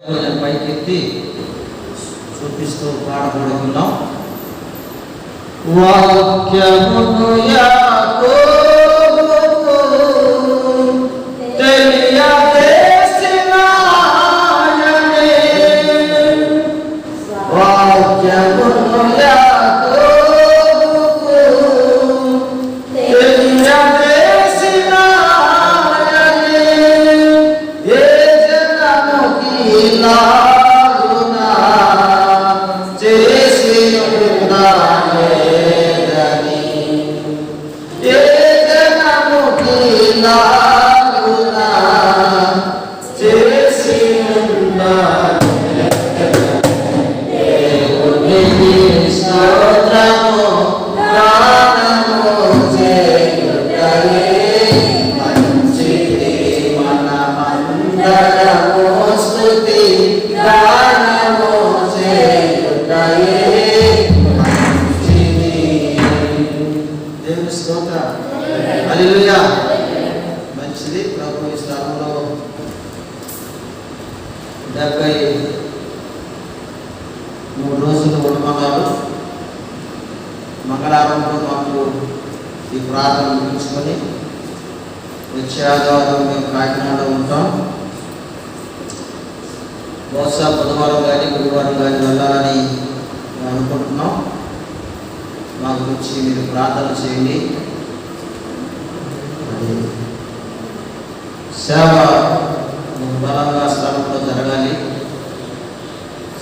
పైకెత్తి చూపిస్తూ పాడబడుతున్నాం. వాక్యమును యాకోబుకు తెలియజేసినాయనే, వాక్యమును యాకోబుకు తెలియజేసినాయనే, ఏ జనముకి లాగునా చేసి ఉన్నాయని, ఏ జనముకి లాగునా చేసి ఉన్నాయని. దేవునికి స్తోత్రము గానము చేయుటయే మంచిది, మనమందరము స్తుతి గానము చేయుటయే మంచిది. దేవుని స్తోత్రం, హల్లెలూయా. మంచిది. ప్రభు ఈ స్థలంలో 73 రోజులు ఉండమన్నారు. మంగళవారంలో మాకు ఈ ప్రార్థన ముగించుకొని వచ్చే ఆదివారం మేము కాకినాడలో ఉంటాం. బహుశా బుధవారం కానీ గురువారం కానీ వెళ్ళాలని మేము అనుకుంటున్నాం. మా గురించి మీరు ప్రార్థన చేయండి. సేవ బలంగా స్థలంలో జరగాలి.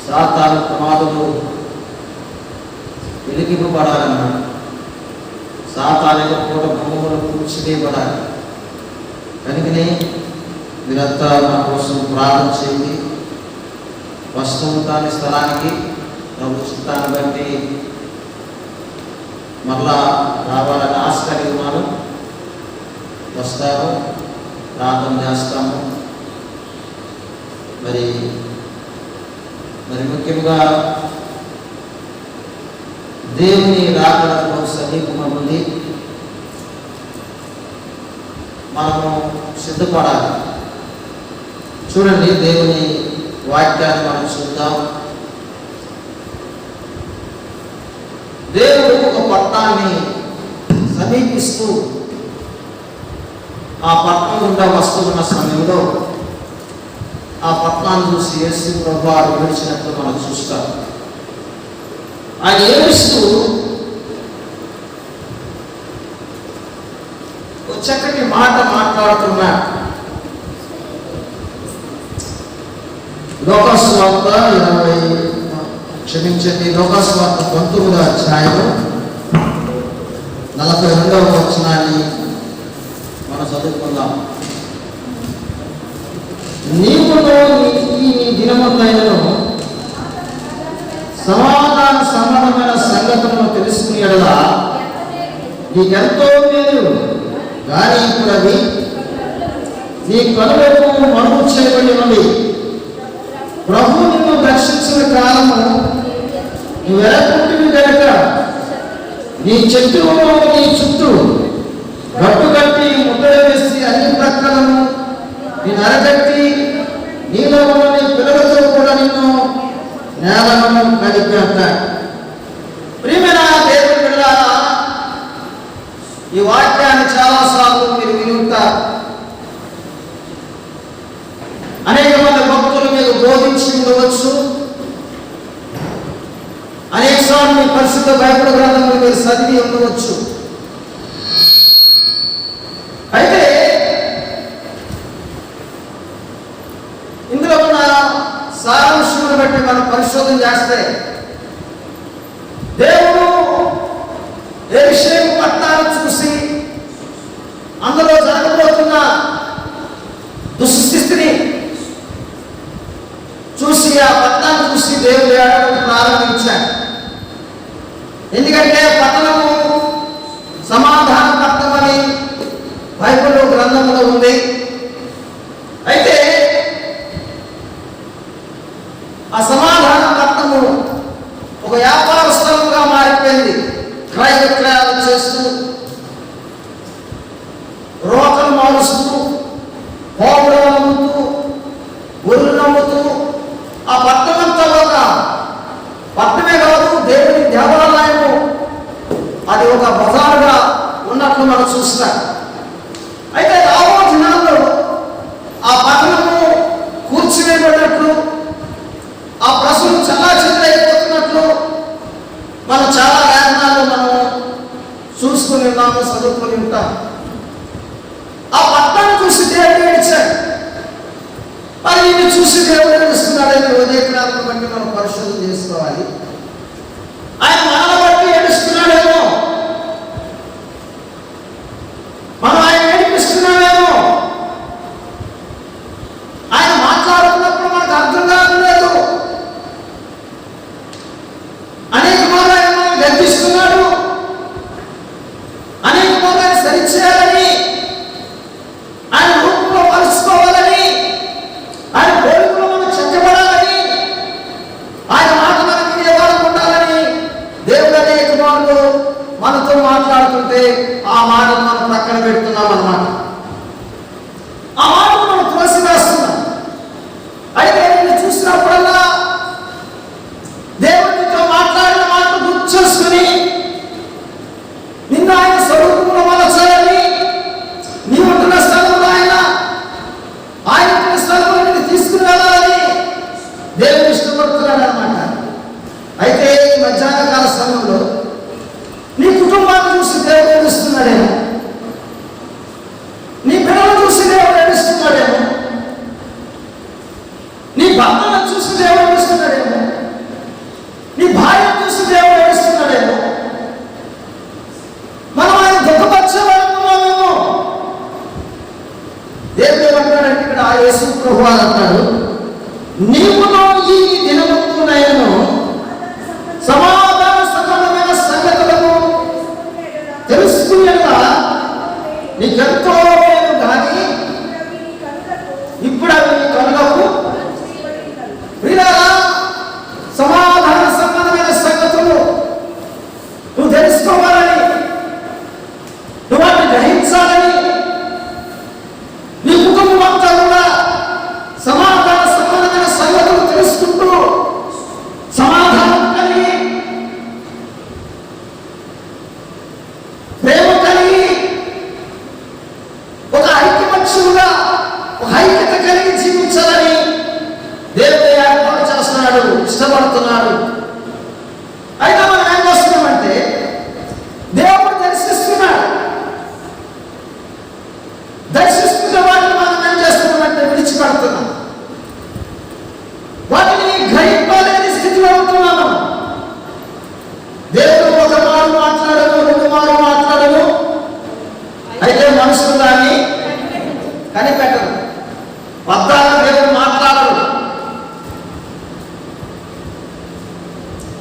సాతాను ప్రమాదము వెలిగింపబడాలన్నాడు. సాతాను పూట భూములు కూర్చునేయబడాలి. కనుకనే మీరంతా నా కోసం ప్రార్థన చేయండి. వస్తువు కాని స్థలానికి ప్రభు చిత్తాన్ని బట్టి మరలా రావాలని ఆశ కలిగి ఉన్నాను. వస్తాము, ప్రార్థన చేస్తాము. మరి ముఖ్యంగా దేవుని రాకడకు సమీపంగా ఉంది. మనము సిద్ధపడాలి. చూడండి, దేవుని వాక్యాన్ని మనం చూద్దాం. దేవుడు ఒక పట్టణాన్ని సమీపిస్తూ ఆ పట్టణం గుండా వస్తున్న సమయంలో ఆ పట్టణాన్ని చూసి యేసు ప్రభువు విడిచినట్టు మనం చూస్తాం. ఆయన ఏమిస్తూ ఒక చక్కటి మాట మాట్లాడుతున్నాడు. లోకస్వార్త 19వ అధ్యాయం 42వ వచనాన్ని మనం చదువుకుందాం. నీవును నీ దినమంతైనను సమాధాన సంబంధమైన సంగతులను తెలుసుకుని ఎడల నీకెంతో మేలు. కానీ ఇప్పుడు అది నీ కనులకు మరుగు చేయబడి ఉంది. ప్రభు నిన్ను రక్షించిన కాలము నువ్వు ఎలకుంటివి కనుక నీ శత్రువును నీ చుట్టూ గట్టుకట్టి ముట్టడి వేసి అన్ని ప్రక్కలను నేను అరగట్టి నీలో ఉన్న నీ పిల్లలతో కూడా నిన్ను నేలను నడిపేస్తాడు. ప్రియమైన దేవుని బిడ్డలారా, ఈ వాక్యాన్ని చాలాసార్లు మీరు విని ఉంటారు. అనేక మంది భక్తులు మీకు బోధించి ఉండవచ్చు. అనేక సార్లు మీ పరిశుద్ధ బైబిల్ గ్రంథంలో మీరు చదివి ఉండవచ్చు. అయితే ఇందులో ఉన్న సారాంశాన్ని బట్టి మనం పరిశోధన చేస్తే దేవుడు యెరూషలేము పట్టణాన్ని చూసి అందులో జరగబోతున్న దుస్థితిని చూసి ఆ పట్టణాన్ని చూసి దేవుడు ఏడవడం ప్రారంభించాడు. ఎందుకంటే పట్టణము సమాధాన పట్టణమని బైబిల్ గ్రంథంలో ఉంది. అయితే ఆ సమాధాన పట్టణము ఒక వ్యాపార స్థలంగా మారిపోయింది. క్రయ విక్రయాలు చేస్తూ, రోకలు మారుస్తూ, పోగులు నమ్ముతూ, గొర్రెలు నమ్ముతూ, వాక్యం చదువుకొని ఉంటాం. ఆ పట్టణాన్ని చూసి దేవుడు ఏడ్చాడు. మరి ఈయన చూసి దేవుడు ఏడుస్తున్నాడని ఉదయకాలను బట్టి మనం పరిశోధన చేసుకోవాలి. ఆయన మనల్ని బట్టి ఏడుస్తున్నాడేమో, మనం ఆయన ఏడిపిస్తున్నాడేమో. ఆయన మాట్లాడుతున్నప్పుడు మనకు అర్థం కావట్లేదు. అనేక మార్లు ఆయన మనం గర్దిస్తున్నాడు. అనేక మార్లు ఆయన సరిచేయాలని, ఆయన రూపంలో మలుచుకోవాలని, ఆయన పోలికలో మనం చెక్కబడాలని, ఆయన మాట మనకి వినేవాళ్ళకు ఉండాలని దేవుడు అనేక మార్లు మనతో మాట్లాడుతుంటే ఆ మాటను మనం పక్కన పెడుతున్నాం అన్నమాట. ఆ మాటను మనం త్రోసివేస్తున్నాం. అయితే నేను చూసినప్పుడల్లా దేవుడితో మాట్లాడిన మాటను గుర్తు చేసుకుని నిన్ను ఆయన స్వరూపంలో మలచాలని, నీ ఉంటున్న స్థలంలో ఆయన ఉంటున్న స్థలంలో నిన్ను తీసుకుని వెళ్ళాలని దేవుడు ఇష్టపడుతున్నాడు అన్నమాట. అయితే ఈ మధ్యాహ్న కాల సమయంలో నీ కుటుంబాన్ని చూసి దేవుడు ఏడుస్తున్నాడేమో, నీ పిల్లలను చూసి దేవుడు ఏడుస్తున్నాడేమో, నీ భర్తను చూసి దేవుడు ఏడుస్తున్నాడేమో, నీ భార్యను చూసి దేవుడు ఏడుస్తున్నాడేమో, మనం ఆయన దుఃఖపరచాలనుకున్నామేమో. దేవుడు ఏమంటాడంటే ఇక్కడ ఆ యేసు ప్రభువు అంటాడు, నీవును ఈ దినమునైనను సమాధాన సంబంధమైన సంగతులను తెలుసుకునేలా నీకెంతో మేలు, కానీ ఇప్పుడు అవి నీ కనులకు ప్రియులారా, సమాధాన సంబంధమైన సంగతులు నువ్వు తెలుసుకోవాలని, నువ్వు వాటిని గ్రహించాలని, నీ కుటుంబం అంతా కూడా సమాధాన సంబంధమైన సంగతులు తెలుసుకుంటూ సమాధానం కలిగి, ప్రేమ కలిగి, ఒక ఐక్యమత్యంగా, ఒక ఐక్యత కలిగి జీవించాలని దేవుడు ఏర్పాటు చేస్తున్నాడు, ఇష్టపడుతున్నాడు. అయితే మనం ఏం చేస్తున్నామంటే దేవుడు దర్శిస్తున్నాడు. దర్శిస్తున్న వాటిని మనం ఏం చేస్తున్నామంటే విడిచిపెడుతున్నాం. వాటిని గ్రహింపలేని స్థితిలో ఉంటున్నాము. దేవుడు ఒక మారు మాట్లాడను, రెండు మారు మాట్లాడను, అయితే మనుషులు దాన్ని కనిపెట్టరు. పద్దాక దేవుడు మాట్లాడరు.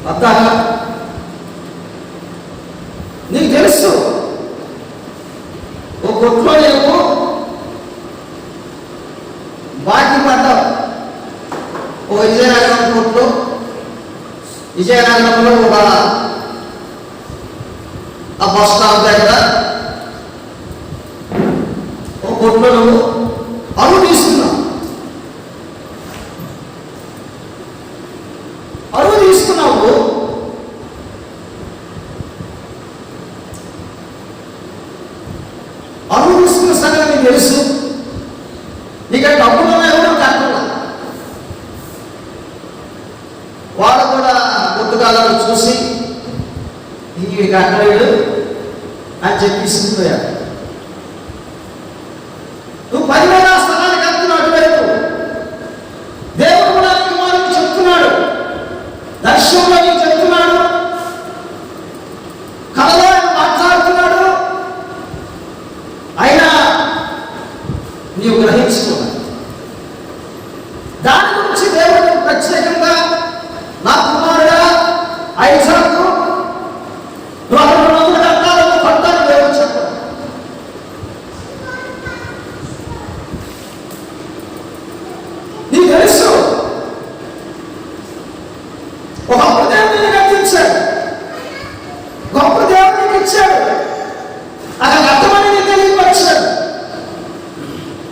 పద్దాక నీకు తెలుసు, ఒక కొట్లో నువ్వు బాకీ పడ్డావు. ఓ విజయనగరం కొట్లో, విజయనగరంలో ఒక ఆ బస్ స్టాప్ దగ్గర ఒక కొట్లో నువ్వు అరువు తీసుకున్నావు. అరువు తీసుకున్నావు. అరువు తీసుకున్న సంగతి నీకు తెలుసు. నీకు డబ్బులు ఎవరు కట్టలా. వాడు కూడా గుర్తుకాలను చూసి ఇవి కట్టలేడు అని చెప్పి ఇసిపోయాడు. నువ్వు 10,000 స్థలానికి వెళ్తున్నావు అటువైపు. దేవుడు కూడా నీకు మనకు చెప్తున్నాడు, దర్శనంలో నీకు చెప్తున్నాడు, కళలో మాట్లాడుతున్నాడు. అయినా నీవు గ్రహించుకున్నావు. దాని గురించి దేవుడు ప్రత్యేకంగా నా కుమారుడా ఐజాకు నువ్వు అక్కడ 200 గంటలకు పడతాను దేవుడు చెప్పాడు. నీకు తెలుసు, ఒకప్పుడు దేవుడిని కట్టించాడు, గొప్ప దేవుడిని ఇచ్చాడు, అక్కడ అర్థమని నీకు తెలియపరిచాడు.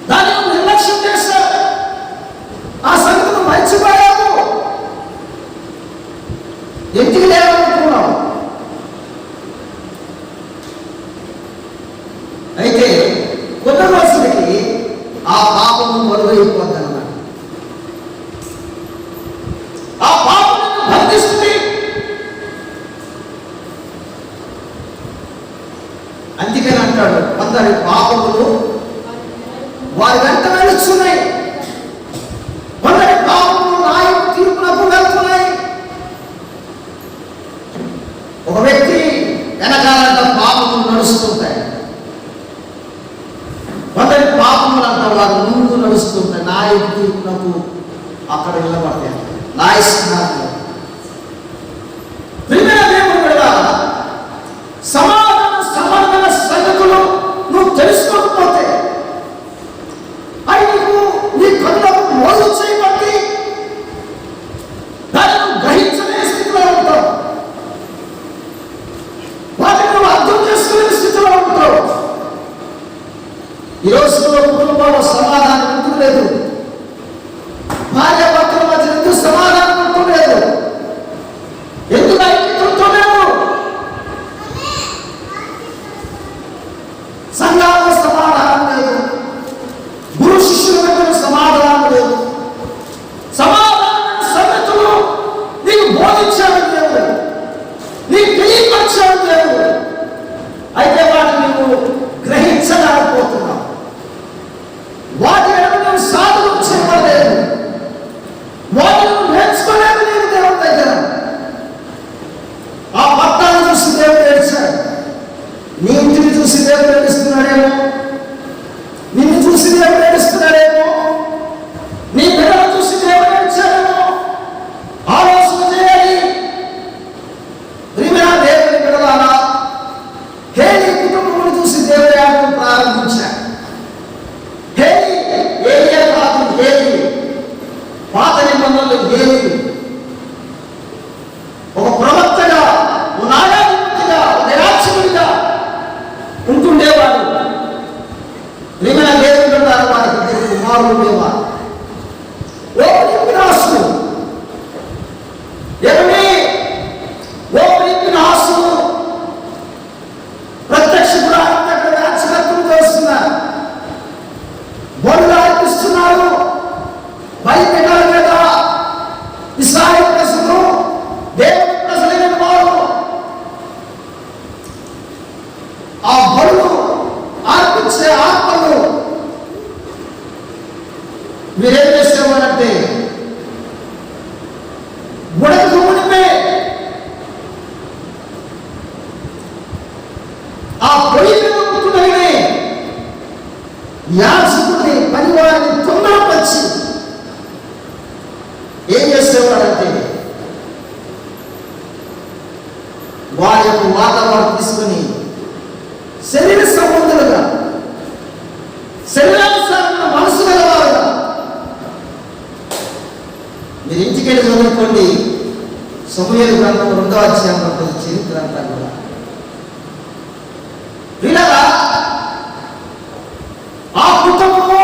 దాన్ని నువ్వు నిర్లక్ష్యం చేశావు, ఆ సంగతి మర్చిపోయావు. ముందుకు అక్కడ నిలబడతాయి. నాయస్ సమాధాన సమాధాన సంగతులు నువ్వు తెలుసుకోకపోతే అవి నీ కళ్ళకు మోజు చేయబట్టి దాన్ని నువ్వు గ్రహించలేని స్థితిలో ఉంటావు. వాటిని నువ్వు అర్థం చేసుకునే స్థితిలో ఉంటావు. ఈ రోజుల్లో కుటుంబంలో సమాధానం ఎందుకు లేదు? భార్య భర్తల మధ్య ఎందుకు సమాధానం ఉంటలేదు? ఎందుకు ఐక్యతతో లేదు? సంఘాల్లో సమాధానం లేదు. గురు శిష్యుల మధ్య సమాధానం లేదు. సమాధానమైన సంగతులు నీకు బోధించాడు దేవుడు, నీకు తెలియపరిచాడు దేవుడు. అయితే వాటిని నువ్వు గ్రహించలేకపోతున్నావు. వాటి నువ్వు సాధన చేయలేదు. వాటిని నువ్వు నేర్చుకోలేదు. నేను దేవుడి దగ్గర ఆ భర్తను చూసి దేవుడు ఏడ్చాడు. నీ ఇంటిని చూసి దేవుడు ఏడుస్తున్నాడేమో, నిన్ను చూసి దేవుడు ఏడుస్తున్నాడేమో, నీ బిడ్డను చూసి దేవుడు ఏడ్చాడేమో. ఆలోచన చేయాలి. ప్రియమైన దేవుని బిడ్డలారా, హేలి కుటుంబమును చూసి దేవుడు ఏడవడం ప్రారంభించాడు. హేలి ఏలియా కాదు, హేలి పాత నిబంధనలు. హేలి ఒక ప్రవక్తగా, ఒక న్యాయాధిపతిగా, ఒక నిరాక్షకుడిగా ఉంటుండేవాడు. ప్రియమైన దేవుని బిడ్డలారా, వారికి ఇద్దరు కుమారులు ఉండేవారు. ప్రత్యక్ష గుడారం చేస్తున్నారు. బొల్లు అర్పిస్తున్నారు. బలిపీఠాల మీద ఇశ్రాయేలు ప్రజలు, దేవుని ప్రజలైన వారు ఆ బలులు అర్పించే ఆత్మలు మీరేం చేసేవారంటే గుడకు మునిపే ఆ పొయ్యి మీద ఉంటున్నాయి యాజకుడిని పనివారిని తొందరపరిచి ఏం చేసేవాడంటే వారి యొక్క వాతావరణం తీసుకుని శరీర సంబంధులుగా, శరీరానుసారమైన మనసు గలవారుగా. మీరు ఇంటికి వెళ్ళి చదువుకోండి. సమూయేలు గ్రంథం 2వ అధ్యాయంలో చరిత్ర అంతా కూడా. వీళ్ళగా ఆ కుటుంబము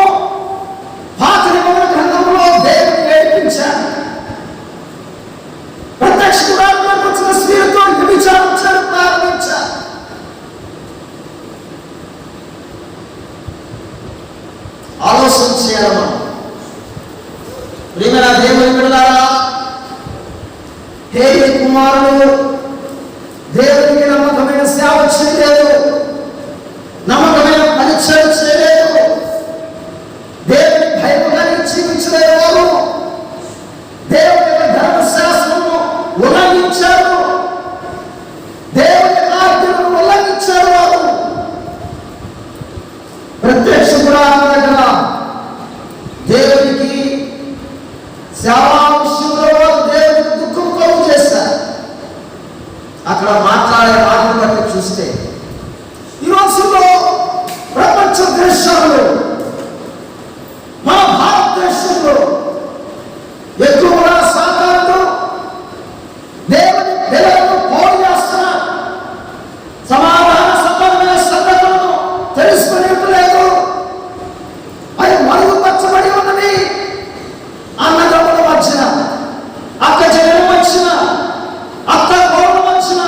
పాత నిబంధన గ్రంథంలో దేవుని ఏడిపించారు. ప్రత్యక్ష గుడారంలోకి వచ్చిన స్త్రీలతో వ్యభిచారం చేయడం ప్రారంభించారు. ఆలోచన చేయాలమ్మా. ప్రియమైన దేవుని బిడ్డలారా, హేలి కుమారుడు దేవునికి నమ్మకమైన సేవ చేయలేదు, నమ్మకమైన పరిచయం చేయలేదు, దేవుని భయముగా జీవించలేవారు, దేవుని యొక్క ధర్మశాస్త్రము ఉల్లంఘించారు, దేవుని ఆజ్ఞలను ఉల్లంఘించారు. వారు ప్రత్యక్ష గుడారం దగ్గర దేవునికి సేవా విషయంలో దేవునికి దుఃఖం కలుగు చేశారు. అక్కడ మాట్లాడే మాటలు బట్టి చూస్తే ఈ రోజుల్లో ప్రపంచ దేశాల్లో, మన భారతదేశంలో ఎక్కువగా సాధారణలు దేవుని పిల్లలను పోగు చేస్తున్నారు. సమాధాన సంబంధమైన సంగతులను తెలుసుకునేట్లేదు. అది మరుగుపరచబడి ఉన్నది. అన్నదమ్ముల మధ్యన, అక్క చెల్లెల మధ్యన, అత్త కోడల మధ్యన,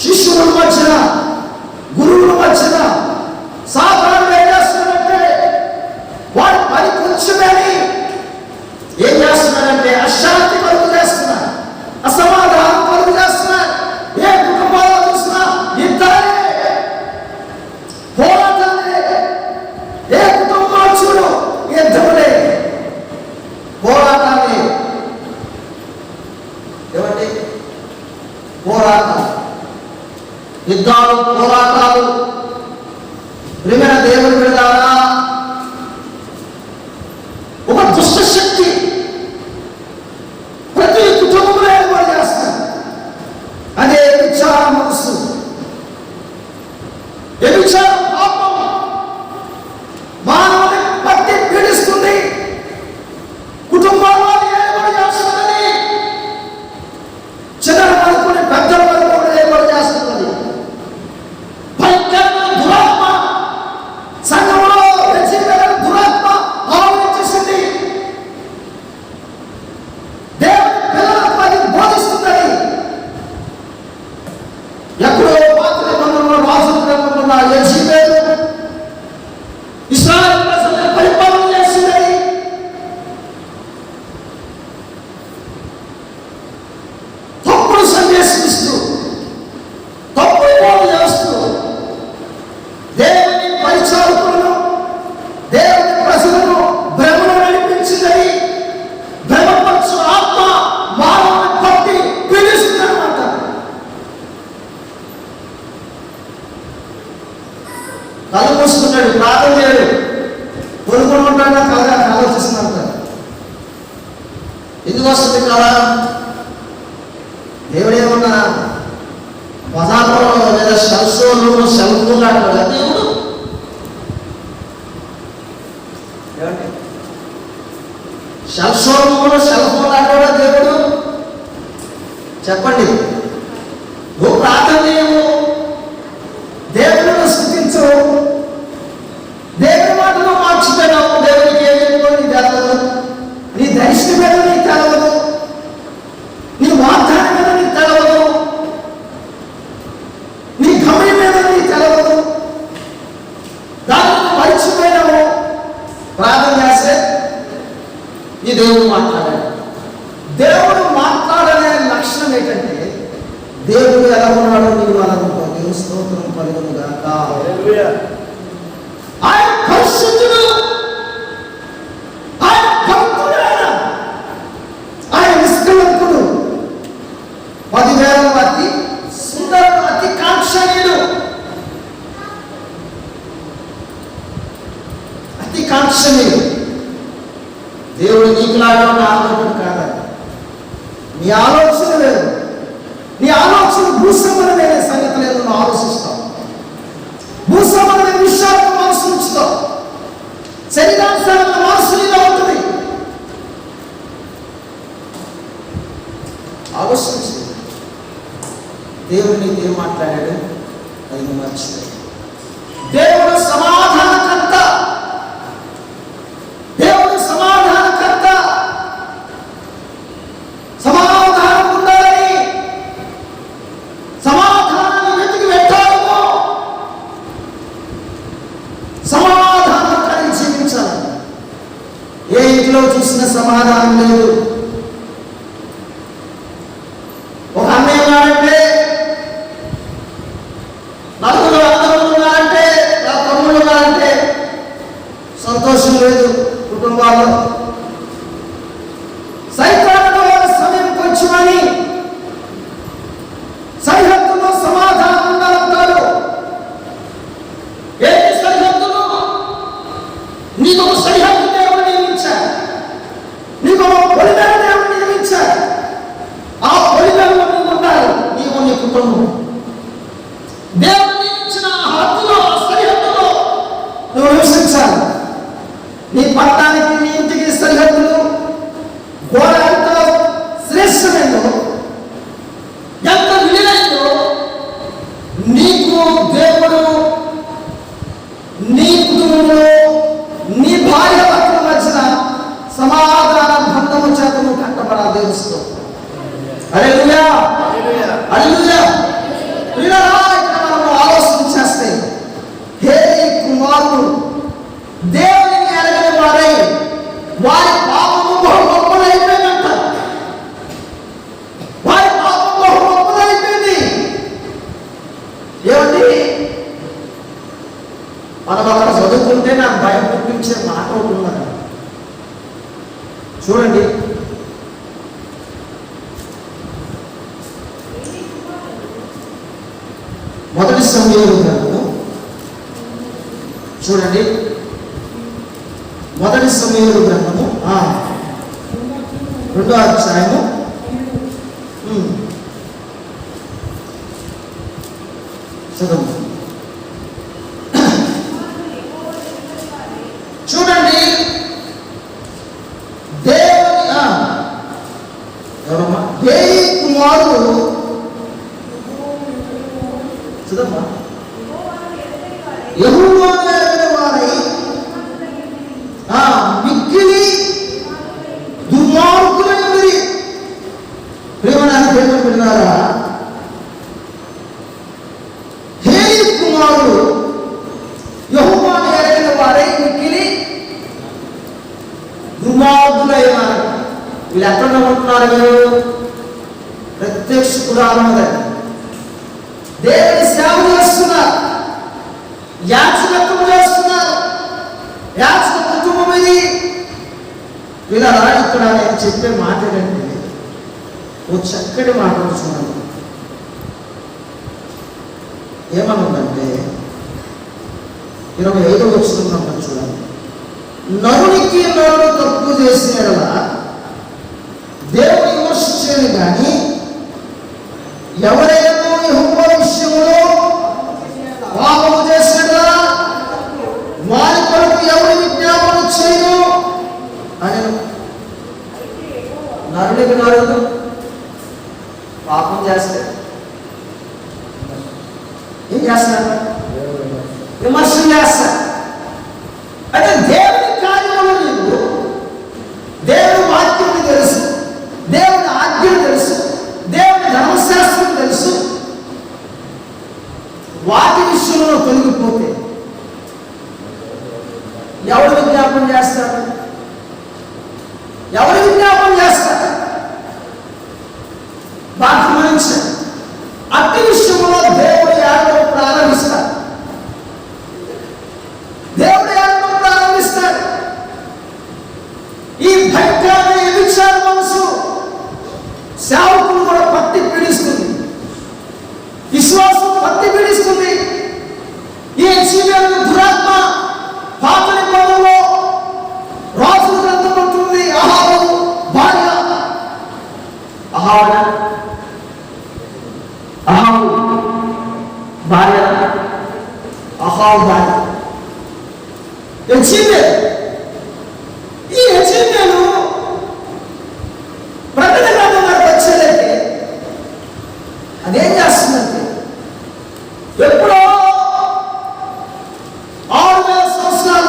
శిష్యుల మధ్యన, గురువుల మధ్యన సాధారణ ఏం చేస్తున్నారంటే వారి పని కొంచెమేని ఏం చేస్తున్నారంటే అశాంతి కలుగు చేస్తున్నారు, అసమాధానం కలుగు చేస్తున్నారు. ఏ కుటుంబాల్లో చూసినా ఇద్దరే పోరాటాలే. ఏ కుటుంబాలు చూడు యుద్ధములే, పోరాటాలే. ఏమండి? పోరాటం, యుద్ధాలు, పోరాటాలు. ప్రియమైన దేవుని బిడ్డలారా, ఒక గుర్తుకొస్తుంది కదా. దేవుడు ఏమన్నా బజార్లో లేదా షెల్ఫ్లో అంటాడు దేవుడు. షెల్ఫ్ అంటాడా దేవుడు? చెప్పండి. నువ్వు ప్రార్థన చేయవు, దేవుడిని స్థుతించవు, దేవుడి మాటలు మార్చిపోయినావు. దేవుడికి ఏం చెప్పో నీ తెలవదు, నీ దరిష్టి మీద నీకు తెలవదు, నీ వాగ్దానం మీద నీకు తెలవదు, నీ గమనం మీద నీకు తెలవదు. దాన్ని మరిచిపోయినావు. ప్రార్థన చేస్తే ఈ దేవుడు మాట్లాడాడు. దేవుడు మాట్లాడనే లక్షణం ఏంటంటే దేవుడు ఎలా ఉన్నాడో నీవు అలా ఉంటావు. దేవుడు స్తోత్రం కలుగును గాక. ఆయన పరిశుద్ధుడు, ఆయన భక్తుడు, ఆయన నిష్కళంకుడు, 10,000 అతి సుందరుడు, అతి కాంక్షణీయుడు, అతి కాంక్షణీయుడు. దేవుడు నీకులాగా ఆలోచన కాదు. నీ ఆలోచన లేదు, నీ ఆలోచన భూసంబంధమైన సంగతి లేదు. నువ్వు ఆలోచిస్తావు, భూసంబంధమైన విషయాలను మనసు ఉంచుతావు, శరీరాంశాల మనసులో ఉంటుంది. ఆలోచించి దేవుడు నీకు ఏం మాట్లాడాడు అది నువ్వు మర్చిపోయి. దేవుడు సమాధానకర్త, దేవుడు సమాధానకర్త. సమాధానం ఉండాలని, సమాధానాన్ని వెతికి పెట్టాలము, సమాధానం కలిగి జీవించాలి. ఏ ఇంట్లో చూసిన సమాధానం లేదు. ఒక అన్నయ్య ఉన్నాడంటే, నలుగురు అన్నదమ్ములు ఉన్నారంటే, నా తమ్ముళ్ళు ఉన్నారంటే సంతోషం లేదు కుటుంబాల్లో. సైతానుడు సమయం కొంచెమని సరిహద్దులో సమాధానం ఉండాలంటాడు. ఏంటి సరిహద్దులు? నీకు ఒక సరిహద్దు దేవుడు నియమించాడు, నీకు ఒక పొలిమేర దేవుడు నియమించాడు. ఆ పొలిమేరలో నువ్వు ఉండాలి, నీవు నీ కుటుంబం. దేవుడు నియమించిన హద్దులో, సరిహద్దులో నువ్వు నివసించాలి. నీ పట్టణానికి, నీ ఇంటికి సరిహద్దులు గోడ ఎంత శ్రేష్టమైందో, ఎంత విలువైందో నీకు దేవుడు నీ కుటుంబంలో, నీ భార్య భర్తల మధ్యన సమాధాన బంధము చేత నువ్వు కట్టబడాలి. దేవుస్తూ హల్లెలూయా, హల్లెలూయా. ఇక్కడ మనము ఆలోచన చేస్తే, హే కుమారుడు, దేవుని ఎరగని వారై వారి పాపము బహు గొప్పదైపోయిందంట. వారి పాపం బహు గొప్పదైపోయింది. ఏమండి, మనం అక్కడ చదువుకుంటే నాకు భయం పుట్టించే మాట ఉంటున్నారు. చూడండి, మొదటి సమూయేలు గ్రంథము చూడండి, మొదటి సమూయేలు గ్రంథము 2వ అధ్యాయము చదువు. చూడండి, దేవుని ఎవరమ్మా? దేవి కుమారుడు చదమ్మా. యెహోవాను ఎరగని వారై మిక్కిలి దుర్మార్గులైనది. ప్రేమనాథ దేవుడు విన్నారా? హే కుమారుడు, యెహోవాను ఎరగని వారై మిక్కిలి దుర్మార్గులైనారు. వీళ్ళు ఎక్కడ ఉంటున్నారు? మీరు ప్రత్యక్ష గుడారం దేవుని సేవ చేస్తున్నారు, యాచకత్వం చేస్తున్నారు. యాచక కుటుంబం ఇది. ఇలా ఇక్కడ నేను చెప్పే మాట ఏంటంటే, ఓ చక్కటి మాట చూడండి. ఏమనుందంటే 25వ వచనం చూడండి. నరునికి నరుడు తప్పు చేసిన నరునికి నరుడు పాపం చేస్తే ఏం చేస్తారు? విమర్శన చేస్తారు. అంటే దేవుని కార్యములు నీకు దేవుని వాక్యం తెలుసు, దేవుని ఆజ్ఞలు తెలుసు, దేవుని ధర్మశాస్త్రం తెలుసు. వాటి విషయంలో తొలగిపోతే ఎవరు విజ్ఞాపన చేస్తారు? ఎవరు విజ్ఞాపన చేస్తారు? బాగా గమనించండి. అట్టి విషయంలో దేవుడు ఏడవ ప్రారంభిస్తాడు. దేవుడు ఏడవ ప్రారంభిస్తాడు. ఈ భయంకరమైన విచార మనసు సేవకులు కూడా పట్టి పీడిస్తుంది, విశ్వాసం పట్టి పీడిస్తుంది. ఈ జీవితాన్ని దురాత్మ పాత నిబంధనలో రాజుల గ్రంథం ఉంటుంది. అహాబు భార్య, అహాబు భార్య, అహాబు భార్య యెజెబెల్. ఈ యెజెబెలు ప్రకటన గ్రంథంలోకి వచ్చేదైతే అదేం చేస్తుందంటే ఎప్పుడో 6000 సంవత్సరాల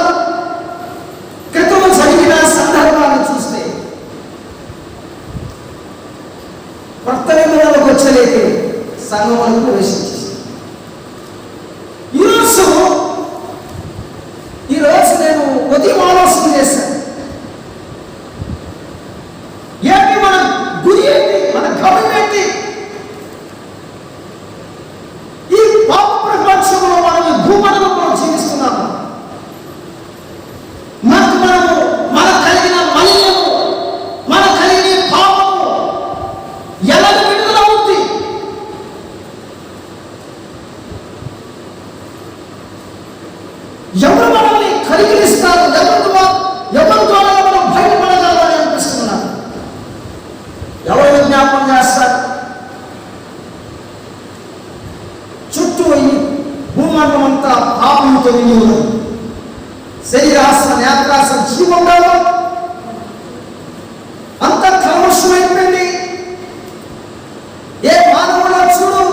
క్రితం జరిగిన సందర్భాన్ని చూస్తే కొత్త నిబంధనలోకి వచ్చేదైతే సంఘంలో ప్రవేశించేసి ఈరోజు నేను ఉదయం ఆలోచన చేశాను. ఏంటి మన గురి ఏంటి? మన గమనం ఏంటి? ఈ పాప ప్రపంచంలో మనం ఈ భూమండలంలో జీవిస్తున్నాము. మన కలిగిన మలినము, మన కలిగిన పాపము ఎలా విడుదల అవుతుంది? ఎవరు మనల్ని కలిగిస్తారు? ఎవరి ద్వారా మనం బయటపడగలమని అనిపిస్తున్నాను. ఎవరు విజ్ఞాపనం చేస్తారు? చుట్టూ ఈ భూమండలం అంతా పాపంతో నిండి ఉన్నది. శరీరాస నేత్రాస జీవంలో అంత కల్మషమైపోయింది. ఏ మానవులో చూడు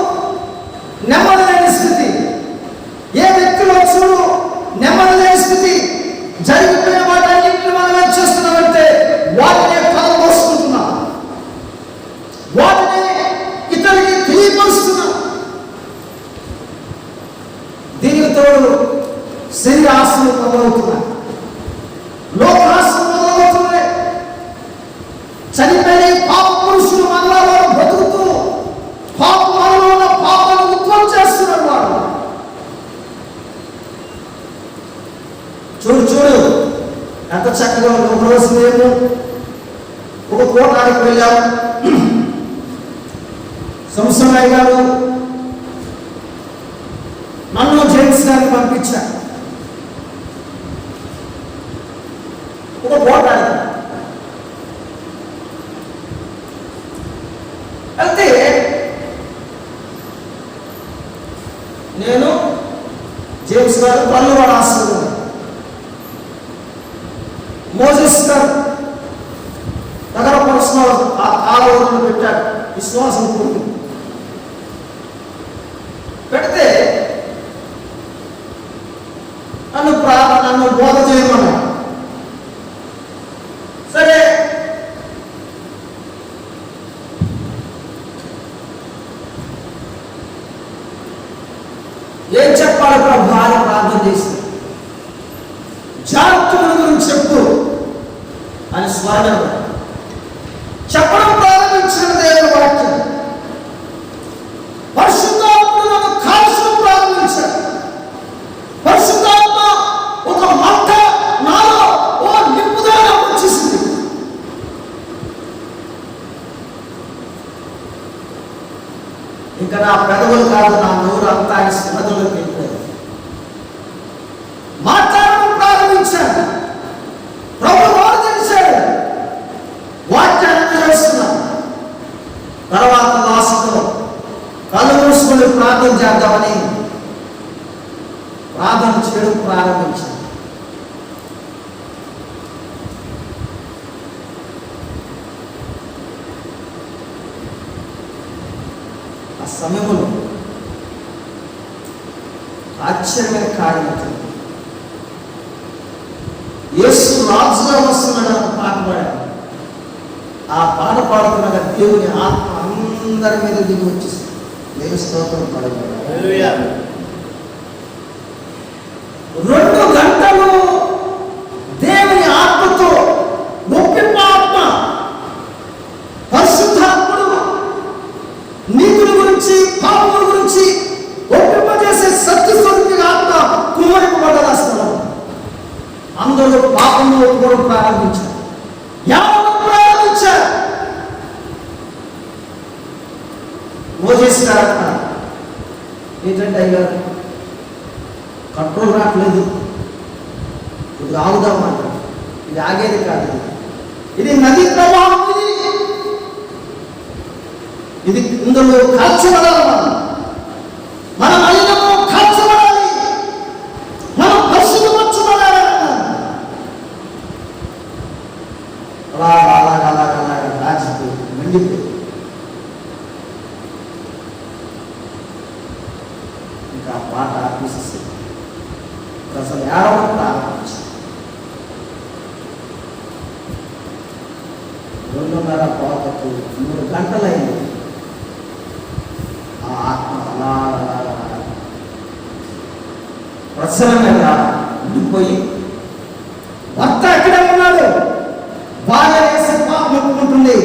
నెమ్మది లేని స్థితి, ఏ వ్యక్తిలో చూడు నెమ్మది లేని స్థితి. జరిగిపోయిన వాటన్నింటిని మనం ఏం చేస్తున్నామంటే వాటిని కలబోసుకుంటున్నాం, వాటిని ఇతరులకి తెలియపరుస్తున్నాం. దీనికి తోడు శరీరాశలు మొదలవుతున్నాయి, లోకాశలు మొదలవుతున్నాయి. చనిపోయిన పాప పురుషులు మళ్ళా వారు బ్రతుకుతూ పాపంలో ఉన్న పాపాలను ఉత్పత్తి చేస్తున్నారు. వారు చూడు ఎంత చక్కగా ఉంది. ఒక రోజు మేము ఒక కోటానికి వెళ్ళాము. సంవత్సరాలు గారు నన్ను జేమ్స్ గారిని పంపించారు ఒక కోటానికి. అయితే నేను జేమ్స్ గారు పల్లెవాడ ఆశ్రమం, మోజెస్ గారు నగర పరస్నాలు ఆ కాలువలను పెట్టాడు. విశ్వాసం పూర్తి పెడితే నన్ను బోధ చేయమన్నాడు. సరే, ఏం చెప్పాలి ప్రభు అని ప్రార్థన చేసి, జాగ్రత్తల గురించి చెప్పు అని స్వరం చెప్పడం ప్రారంభించిన దేవుని వాక్యం. పరిశుద్ధాత్మ నన్ను కాల్చడం ప్రారంభించాడు. పరిశుద్ధాత్మ ఒక మంట నాలో ఓ నింపుదల వచ్చేసింది. ఇంకా నా పెదవులు కాదు, నా నోరు అంతా పెదవులకు వెళ్ళిపోయింది. మాట్లాడడం ప్రారంభించాడు. ప్రభు నోరు తెరిచాడు. వాక్యాన్ని చేస్తున్నాను. తర్వాత దాసుతో కళ్ళు మూసుకొని ప్రార్థన చేద్దామని ప్రార్థన చేయడం ప్రారంభించాను. ఆ సమయంలో ఆశ్చర్యమైన కార్యం అవుతుంది. యేసు రాజుగా వస్తున్నాడు పాట పాడాడు. ఆ పాట పాడుతున్న దేవుని ఆత్మ అందరి మీద దిగి వచ్చేసింది. దేవుని స్తోత్రం పడగలడు. 2 గంటలు దేవుని ఆత్మతో గొప్ప ఆత్మ పరిశుద్ధాత్ముడు నీతుల గురించి పాపముల గురించి ఒప్పింపజేసే సత్యస్వరూపిగా ఆత్మ కుమ్మరింపబడ్డారు. అందరూ పాపంలో ఒప్పుకోవడం ప్రారంభించారు. మోజేస్ గారు అంటారు, ఏంటంటే అయ్యారు కంట్రోల్ రావట్లేదు, ఇది ఆగుదామంటారు. ఇది ఆగేది కాదు, ఇది నది ప్రవాహం, ఇది ఇందులో కాల్చబడాలి. మనం అయినమో కాల్చబడాలి, మనం పరిశుద్ధపరచబడాలి. అలాగా రాజిపోయి మండిపోయి ఇంకా పాట ఆపేసేసి అసలు ఏడవడం ప్రారంభించారు. 2:30 పోతకు 3 గంటలైంది. ఆ ఆత్మ అలా ప్రసన్నగా ఉండిపోయి భర్త ఎక్కడే ఉన్నాడు, భార్య వేసి పాపం ఒప్పుకుంటుంది,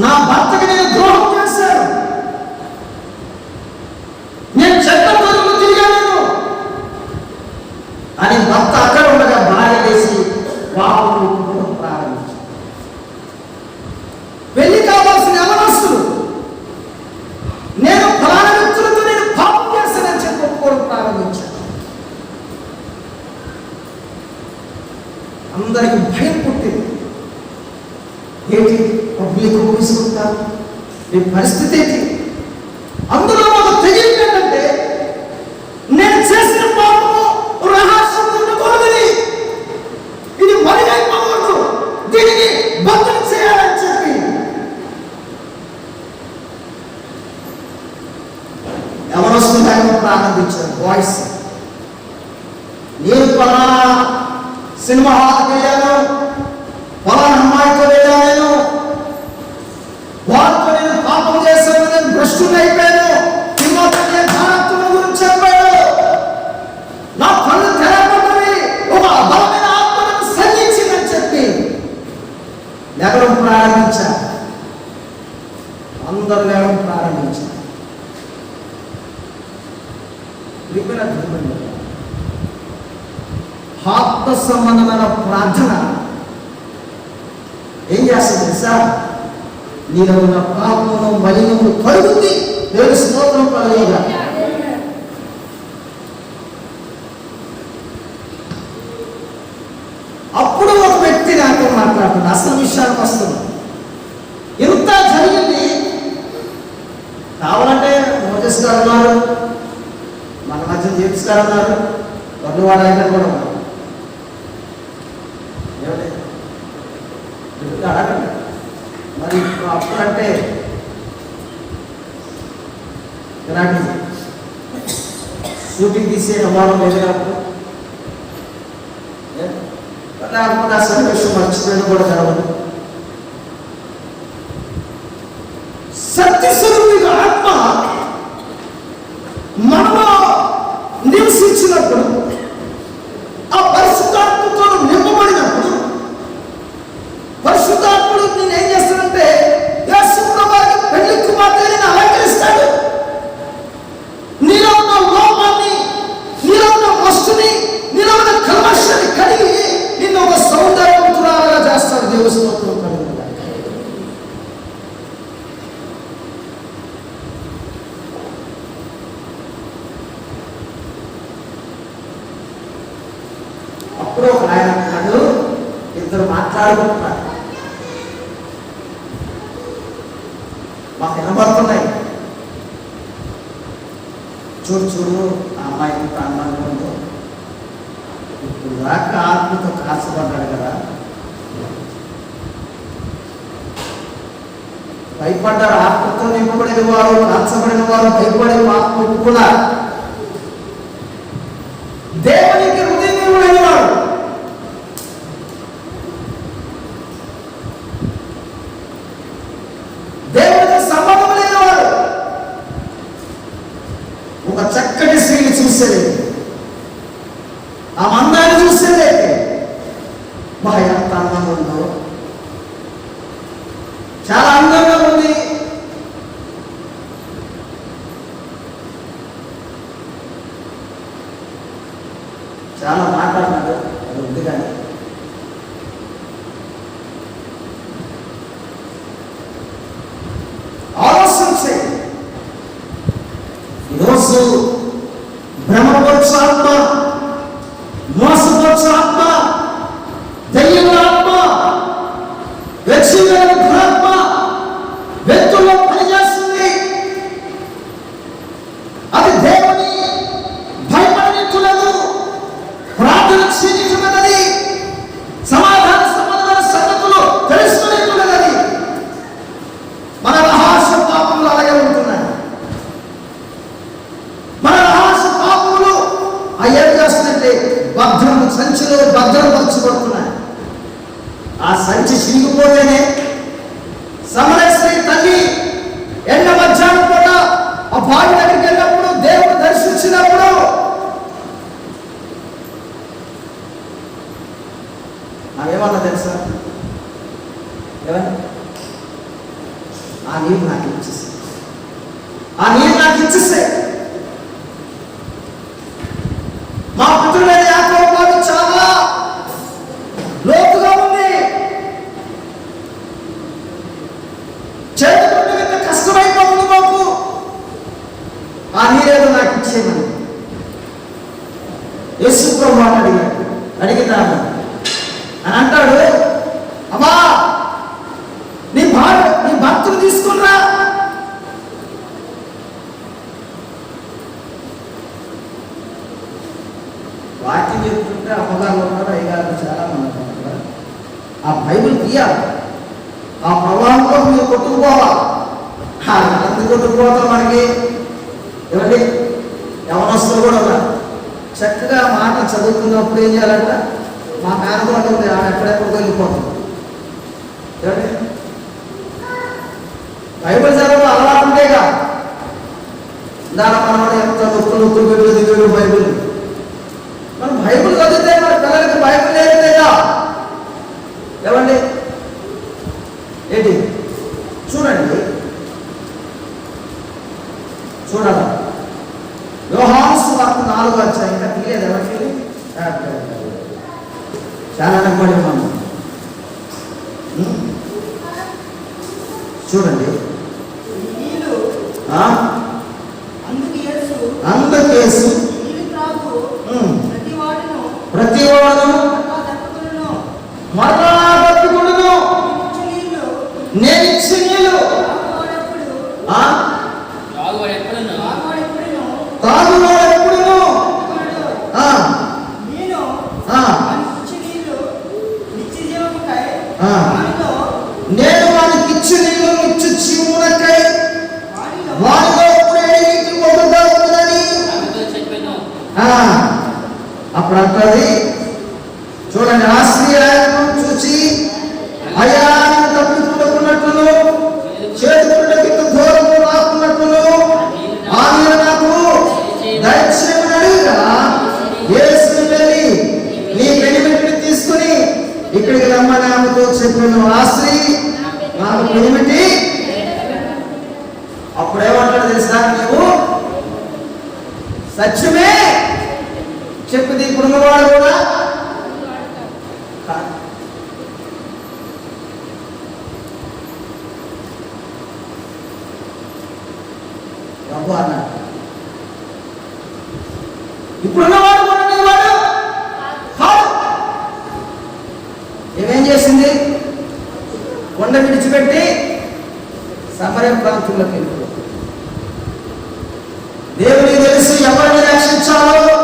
నా భర్తకి నేను ద్రోహం చేశాను, నేను చెడ్డ పనులు తిరిగాను అని భర్త అక్కడ ఉండగా భార్య వేసి పాపం ఒప్పుకోవడం ప్రారంభించారు. పెళ్లి కావాల్సిన యవనస్తులు నేను ఫలానా వ్యక్తులతో నేను పాపం చేస్తానని చెప్పి ఒప్పుకోవడం ప్రారంభించాను. అందరికి భయం పుట్టింది. ఏంటి పబ్లిక్ తీసుకుంటారు, ఈ పరిస్థితి ఏంటి? అందులో ఒక తెగింపు ఏంటంటే నేను చేసిన పాపము రహస్యం ఉండకూడదు, ఇది మరుగైపోకూడదు, దీనికి భద్రత చేయాలని చెప్పి ఎవరొస్తుందని ప్రారంభించారు. వాయిస్ నేను పలానా సినిమా హాల్కి వెళ్ళాను, పలానా అమ్మాయితో వెళ్ళాను, నేను వాళ్ళతో నేను పాపం చేశాను, నేను భ్రష్టుని అయిపోయాను, గురించి చెప్పాడు, నా కళ్ళు తెరపడ్డవి, ఒక బలమైన ఆత్మను సంధించిందని చెప్పి లేవడం ప్రారంభించారు. అందరూ లేవడం ప్రారంభించారు. ఆత్మ సంబంధమైన ప్రార్థన ఏం చేస్తుంది తెలుసా? నీలో ఉన్న పాపమును మలినము కలుగుతుంది. దేవుని స్తోత్రం కలుగుగా. అప్పుడు ఒక వ్యక్తి నాతో మాట్లాడుతుంది. అసలు విషయానికి వస్తుంది. ఎంత జరిగింది కావాలంటే మోజెస్ గారు ఉన్నారు, మన మధ్య జేమ్స్ గారు ఉన్నారు, వడ్లవాడ ఆయన కూడా ఉన్నారు. అడగండి మరి అప్పుడంటే ఇలాంటి షూటింగ్ తీసే అవ్వడం లేదు కాబట్టి లేకపోతే ఆ సన్నివేశం మర్చిపోయిన కూడా జరగదు. సత్యస్వరూపిగా ఆత్మ మనలో నివసించినప్పుడు, ఆ పరిశుద్ధాత్మతో నింపబడినప్పుడు, పరిశుద్ధాత్ముడు నేను ఏం చేస్తానంటే యేసు ప్రభువుకి పెళ్లి కుమార్తెని అలంకరిస్తాడు. నీలో ఉన్న లోపాన్ని, నీలో ఉన్న వస్తుని, నీలో ఉన్న కల్మషాన్ని కడిగి నిన్ను ఒక సౌందర్యవంతురాలుగా చేస్తాడు. దేవుని స్తోత్రం కలుగును. అప్పుడు ఒక ఆయన అన్నాడు, ఇద్దరు మాట్లాడుకుంటున్నారు, మాకు వినబడుతున్నాయి, చూడు చూడు ఆ అమ్మాయి ఎంత అందంగా ఉందో, ఇప్పుడు దాకా ఆత్మతో కాల్చబడ్డాడు కదా, భయపడ్డారు. ఆత్మతో నింపబడిన వారు, కాల్చబడిన వారు భయపడే ఆత్మ కూడా దేవునికి హృదయమైన వాడు. దేవునికి సంబంధం లేనివాడు. ఒక చక్కటి స్త్రీని చూసేది, ఆ మందాన్ని చూసేది మా ఎంత అందంగా ఉందో, చాలా అందంగా ఉంది. చాలా మాట్లాడినాడు, అది ఉంది. కానీ ఆలోచన చేయి. ఈరోజు భ్రమపరచు ఆత్మ, మోసపరచు ఆత్మ, దయ్యముల ఆత్మ, వ్యక్తిగత దురాత్మ వ్యక్తుల్లో పనిచేస్తుంది. అది దేవుని భయపడనిట్లేదు, ప్రార్థన క్షీణించున్నది, సమాధాన సంబంధమైన సంగతులు తెలుసుకునేట్లున్నది. మన రహస్య పాపములు అలాగే ఉంటున్నాయి. మన రహస్య పాపములు ఏం చేస్తుందంటే సంచిలో భద్రపరచబడుతున్నాయి. ఆ సంచి చిరిగిపోతేనే సమరశ్రీ తల్లి ఎండ మధ్యాహ్నం పూట ఆ బావి దగ్గరికి వెళ్ళినప్పుడు, దేవుడు దర్శించినప్పుడు నాకేమన్నా తెలుసా? ఆ నీరు నాకు ఇచ్చేసి, ఆ నీరు నాకు ఇచ్చేస్తే మా పుత్రుడైన యాకోబు వాడు చాలా లోతుగా ఉంది, చేతుకుంటే కష్టమైపోతుంది మాకు, ఆ నీరేదో నాకు ఇచ్చేయమని యేసు ప్రభువు అడిగినాడు అని అంటాడు. అమ్మా నీ భర్తను తీసుకున్నా. వాక్యం చెప్తుంటే అమ్మగారు ఉన్నారు, అయ్యగారు చాలా మంది ఉన్నారు. ఆ బైబిల్ తీయాలి, ఆ ప్రవాహంలో మీరు కొట్టుకుపోవాలి. అంత కొట్టుకుపోతాం మనకి ఏమండి? యవనస్తులు కూడా ఉన్నారు. చక్కగా మాట చదువుతున్నప్పుడు ఏం చేయాలంట? మా మేనగోడ ఉంది, ఆమె ఎక్కడెక్కడికి వెళ్ళిపోతుంది. ఏమండి? బైబిల్ చదవడం అలవాటు ఉంటేగా. దాని మనవాడు ఎంత నొప్పులు పెట్టు దిగుడు బైబిల్. మనం బైబిల్ చదివితే మన పిల్లలకి బైబిల్ లేదేగా. ఏమండి? ఏంటి చూడండి, చూడాలి. యోహాను సువార్త 4వ అధ్యాయం. ఇంకా తీయలేదు ఎవరికి? చాలా నమ్మడి మనం చూడండి. అందుకేసు ప్రతివాడును మరలా బతుకుడును నేను ఇచ్చి నీళ్ళు తాగువాడు ఎప్పుడును నేను వానికి ఇచ్చి నీళ్ళు ఇచ్చి జీవునకై వారిలో నీటి ఒడ్డుగా ఉన్నదని అప్పుడు అంటది. చూడండి, ఆ స్త్రీ ఆయనను చూచి అయ్యా తప్పిపోతున్నట్లును చేతులకి దూరం రాకున్నట్లును ఆ నీరు నాకు దయచేయమని అడిగా యేసు వెళ్ళి నీ పెనిమిటిని తీసుకుని ఇక్కడికి రమ్మని ఆమెతో చెప్పాను. ఆ స్త్రీ నాకు పెనిమిటి. అప్పుడేమంటాడు తెలుసా? నీవు సత్యమే చెప్పింది. ఇప్పుడున్నవాడు కూడా ప్రభు అన్నాడు. ఇప్పుడున్నవాడు కూడా వాడు కాదు. ఏమేం చేసింది? కొండ విడిచిపెట్టి సమరయ ప్రాంతంలోకి వెళ్ళిపోయింది. దేవుడికి తెలుసు ఎవరిని రక్షించాలో,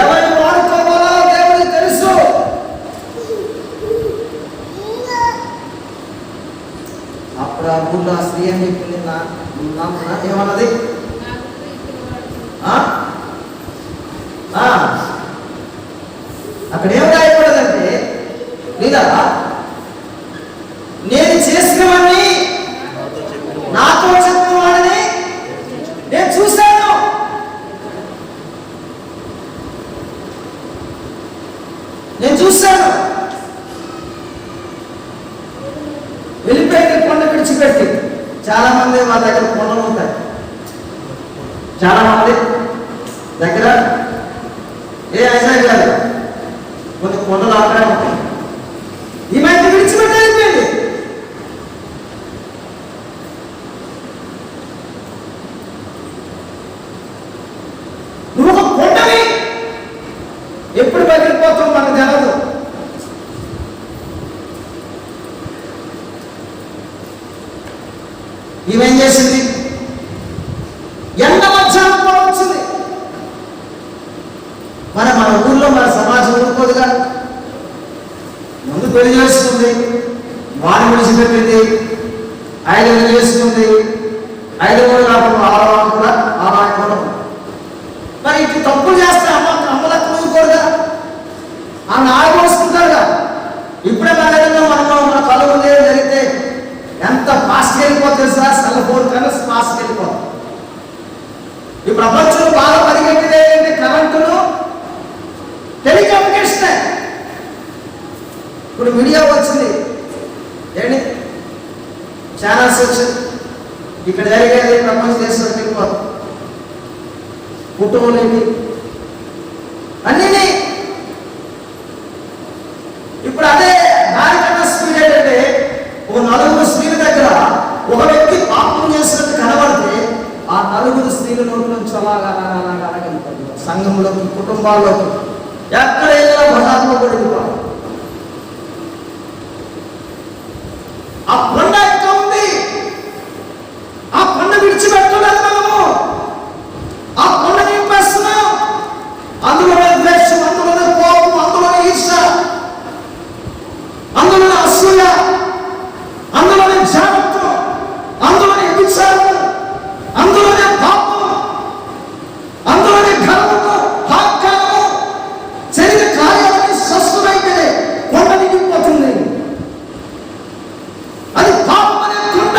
ఎవరిని వాడుకోవాలో దేవుడికి తెలుసు. అప్పుడు ఆ ఊళ్ళో ఆ స్త్రీ అని చెప్పింది, ఏమన్నది? అక్కడ ఏం రాయకూడదంటే, లేదా నేను చేసినవన్నీ నాతో చెప్పిన వాడిని నేను చూశాను. వెళ్ళిపోయింది కొండ విడిచిపెట్టి. చాలా మంది మా దగ్గర కొండలు ఉంటాయి, చాలా మంది దగ్గర అయినా కాదు కొన్ని కొండలు అక్కడే ఉంటాయి. ఈ మధ్య విడిచిపెట్టి అయిపోయింది. నువ్వు ఒక కొండవి ఎప్పుడు పగిలిపోతావు మనకు తెలదు. ఈమెం చేసింది? ఎండ మధ్యాహ్నం కూడా వచ్చింది. మన ఊళ్ళో మన సమాజం ఊరుకోదుగా. ముందు పెళ్లి చేసుకుంది, వాడిని విడిచిపెట్టింది, 5 నెలలు చేసుకుంది, 5 నెలలు కాకుండా 6 కూడా 6 కూడా. మరి ఇటు తప్పులు చేస్తే అమ్మలకు ఊరుకోరుగా, ఆమె ఆగిపోసుకుంటారుగా. ఇప్పుడే మన కళ్ళు ముందే జరిగితే ఎంత ఫాస్ట్గా వెళ్ళిపోతుంది సార్, సెల్ ఫోన్ కన్నా ఫాస్ట్గా వెళ్ళిపోతుంది. ఈ ప్రపంచంలో బాగా పరిగెట్టిదే ఏంటి? కరెంటును, టెలికమ్యూనికేషన్. ఇప్పుడు మీడియా వచ్చింది ఏంటి, ఛానల్స్ వచ్చింది. ఇక్కడ జరిగేది ప్రపంచ దేశంలో వెళ్ళిపోతుంది. కుటుంబం ఏంటి అన్నీ. ఇప్పుడు అదే దానికన్నా స్పీడ్ ఏంటంటే, ఒక 4 స్త్రీల దగ్గర ఒక వ్యక్తి పాపం చేసినట్టు కనబడితే ఆ 4 స్త్రీల నోటి నుంచి అలాగా వెళ్ళిపోతుంది. సంఘంలోకి, కుటుంబాల్లోకి, ఎక్కడైనా భద్రాత్మ పడిపోవాలి. ఆ కొండ ఎక్కడ ఉంది? ఆ కొండ విడిచిపెట్టలేదు మనము. ఆ కొండ నింపేస్తున్నాం. అందులోనే ద్వేషం, అందులోనే కోపం, అందులోనే ఈర్ష, అందులోనే అసూయ, అందులోనే జాగ్రత్త, అందులోనే విచారం, అందులోనే పాపం, అందులోనే గర్వము, అహంకారము, శరీర కార్యాలన్నీ స్వస్థమైతే కొండ నిండిపోతుంది. అది పాపం అనే కొండ.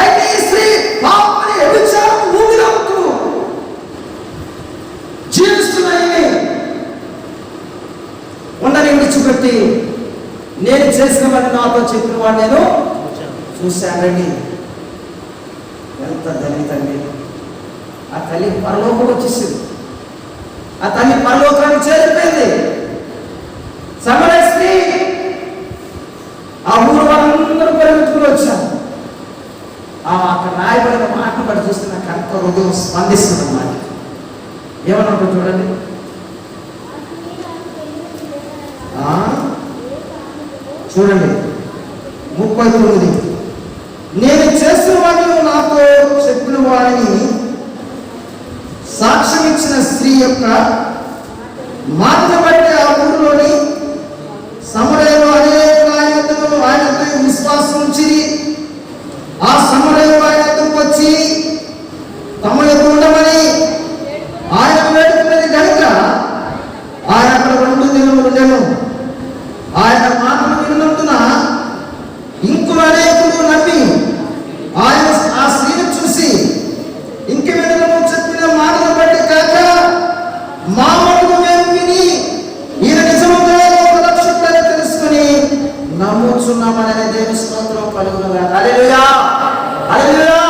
అయితే ఈ స్త్రీ పాపం అనే విచారం ఊగినప్పుడు జీవిస్తున్నాయి. కొండని విడిచిపెట్టి నేను చేసిన వాడిని నాతో చెప్పిన వాడు నేను చూశానండి. ఎంత దళితండి. ఆ తల్లి పరలోకం వచ్చేసింది. ఆ తల్లి పరలోకానికి చేరిపోయింది. సమరయ స్త్రీ ఆ ఊరు వాళ్ళందరూ పరిగెత్తుకుని వచ్చారు. అక్కడ రాయబడిన మాటను బట్టి చూస్తే నాకు అంత హృదయం స్పందిస్తుంది అన్నమాట. ఏమన్నట్టు చూడండి, చూడండి 39. నేను చేసిన వాడిని నాతో చెప్పిన వాడిని సాక్ష్యం ఇచ్చిన స్త్రీ యొక్క మాటను బట్టి ఆ ఊరిలోని సమరయులు ఆయనతో విశ్వాసం ఉంచి ఆ సమరయులు ఆయనతో వచ్చి తమ యొక్క ఉండమని ఆయన వేడుకున్నది కనుక ఆయన అక్కడ 2 దినములు ఉండెను. ఆయన మాటలు విన్నందున ఇంకో అనేకులు నమ్మి ఆయన ఆ స్త్రీని చూసి ఇంక వెనుకను చెప్పిన మాటలు బట్టి కాక మా మటుకు మేము విని ఈయన నిజముగా రక్షకుడని తెలుసుకుని నమ్ముచున్నామని దేవుని స్తోత్రం కలుగునుగాక. హల్లెలూయా, హల్లెలూయా.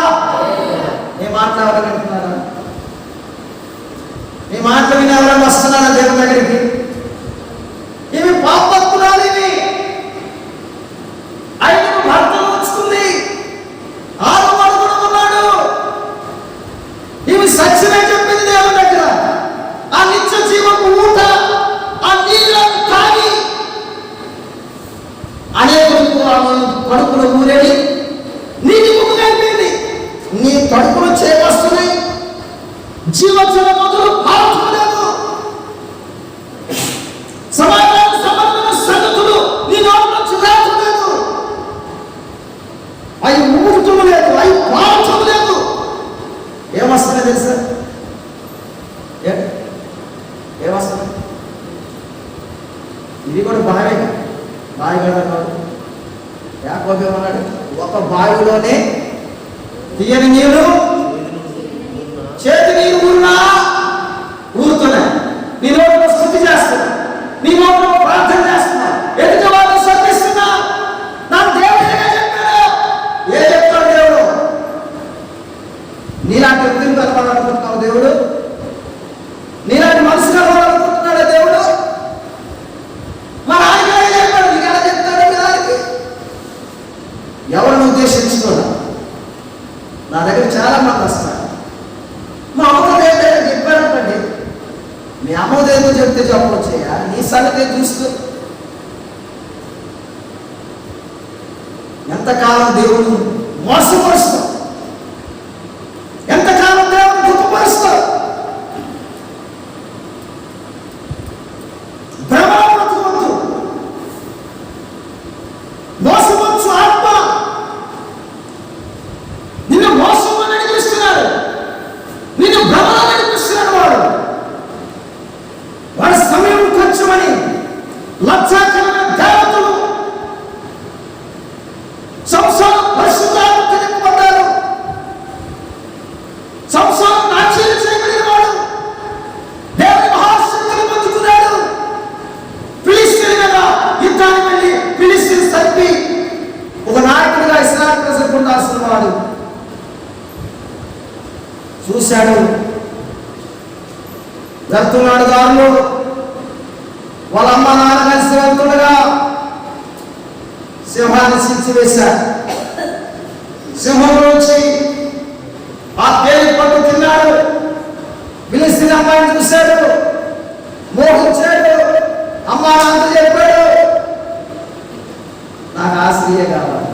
నేను మాట్లాడాలనుకుంటున్నారా? మీ మాట విని ఎవరైనా వస్తున్నారా దేవుని దగ్గరికి? ఇవి పాపత్తురాలు. ఇవి 5 భర్తలు వచ్చుకుంది, 6 అడుగులు ఉన్నాడు. ఇవి సత్యమే చెప్పింది దేవుని దగ్గర. ఆ నిత్య జీవపు ఊట, ఆ నీళ్ళను తాగి అనేకులకు ఆమె కడుపులో ఊరేడి నీటి ముక్కు అయిపోయింది. నీ కడుపులో చేపస్తున్నాయి, జీవజల మొదలు పాల్గొనలేదు. సమాజానికి సంబంధించిన సంగతులు నీ నోటి నుంచి రాకూడదు. యాకోబు ఏమన్నాడు? ఒక బావిలోనే తీయని నీరు చేతి నీరు ఊరుతున్నాయి. నీ నోట్లో స్తుతి చేస్తున్నా, నీ నోట్లో ప్రార్థన చేస్తున్నా, ఎదుటి వాళ్ళు శ్రద్ధిస్తున్నా. నా దేవుడు చెప్పాడు. ఏ చెప్తాడు దేవుడు? నీలాంటి వ్యక్తిని కలవాలనుకుంటున్నావు దేవుడు? నీలాంటి మనసు కలవాలనుకుంటున్నాడా దేవుడు? మరి ఆయన చెప్పాడు, నీకు ఎలా చెప్తాడు? దానికి ఎవరిని ఉద్దేశించుకోదా? నా దగ్గర చాలా మంది వస్తారు. మా అమ్మతో ఏదైనా చెప్పాడంటండి, మీ అమ్మతో ఏదో చెప్తే చెప్పవచ్చయ్యా, నీ సంగతి చూస్తూ ఎంతకాలం దేవుడు మోసపరుస్తావు, ఎంతకాలం దేవుడు దుఃఖపరుస్తావు. బ్రహ్మవద్దు మోసవచ్చు ఆత్మ నిన్ను మోసం నడిపిస్తున్నాడు, నిన్ను భ్రమలో నడిపిస్తున్నాడు. వాడి సమయం కొంచెమని లజ్జాకరమైన దేవతలు సంసారం పరిశుద్ధాత్మతో నింపబడ్డారు. సంసారం నాట్యం చేయబడిన వాడు దేవుని మహాశక్తిని పొందుకున్నాడు. ఫిలిస్తీన్ మీద యుద్ధానికి వెళ్ళి ఫిలిస్తీన్ చంపి ఒక నాయకుడిగా ఇస్రాయేల్ ప్రజలకు ఉండాల్సిన వాడు చూశాడు. వెళ్తున్నాడు దారిలో, వాళ్ళ అమ్మ నాన్న కలిసి వెళ్తుండగా సింహాన్ని సించి వేశాడు. సింహం నుంచి ఆ తేలి పట్టు తిన్నాడు. ఫిలిస్తీన్ అమ్మాయిని చూశాడు, మోహించాడు. అమ్మ నాన్న చెప్పాడు, నాకు ఆ స్త్రీయే కావాలి.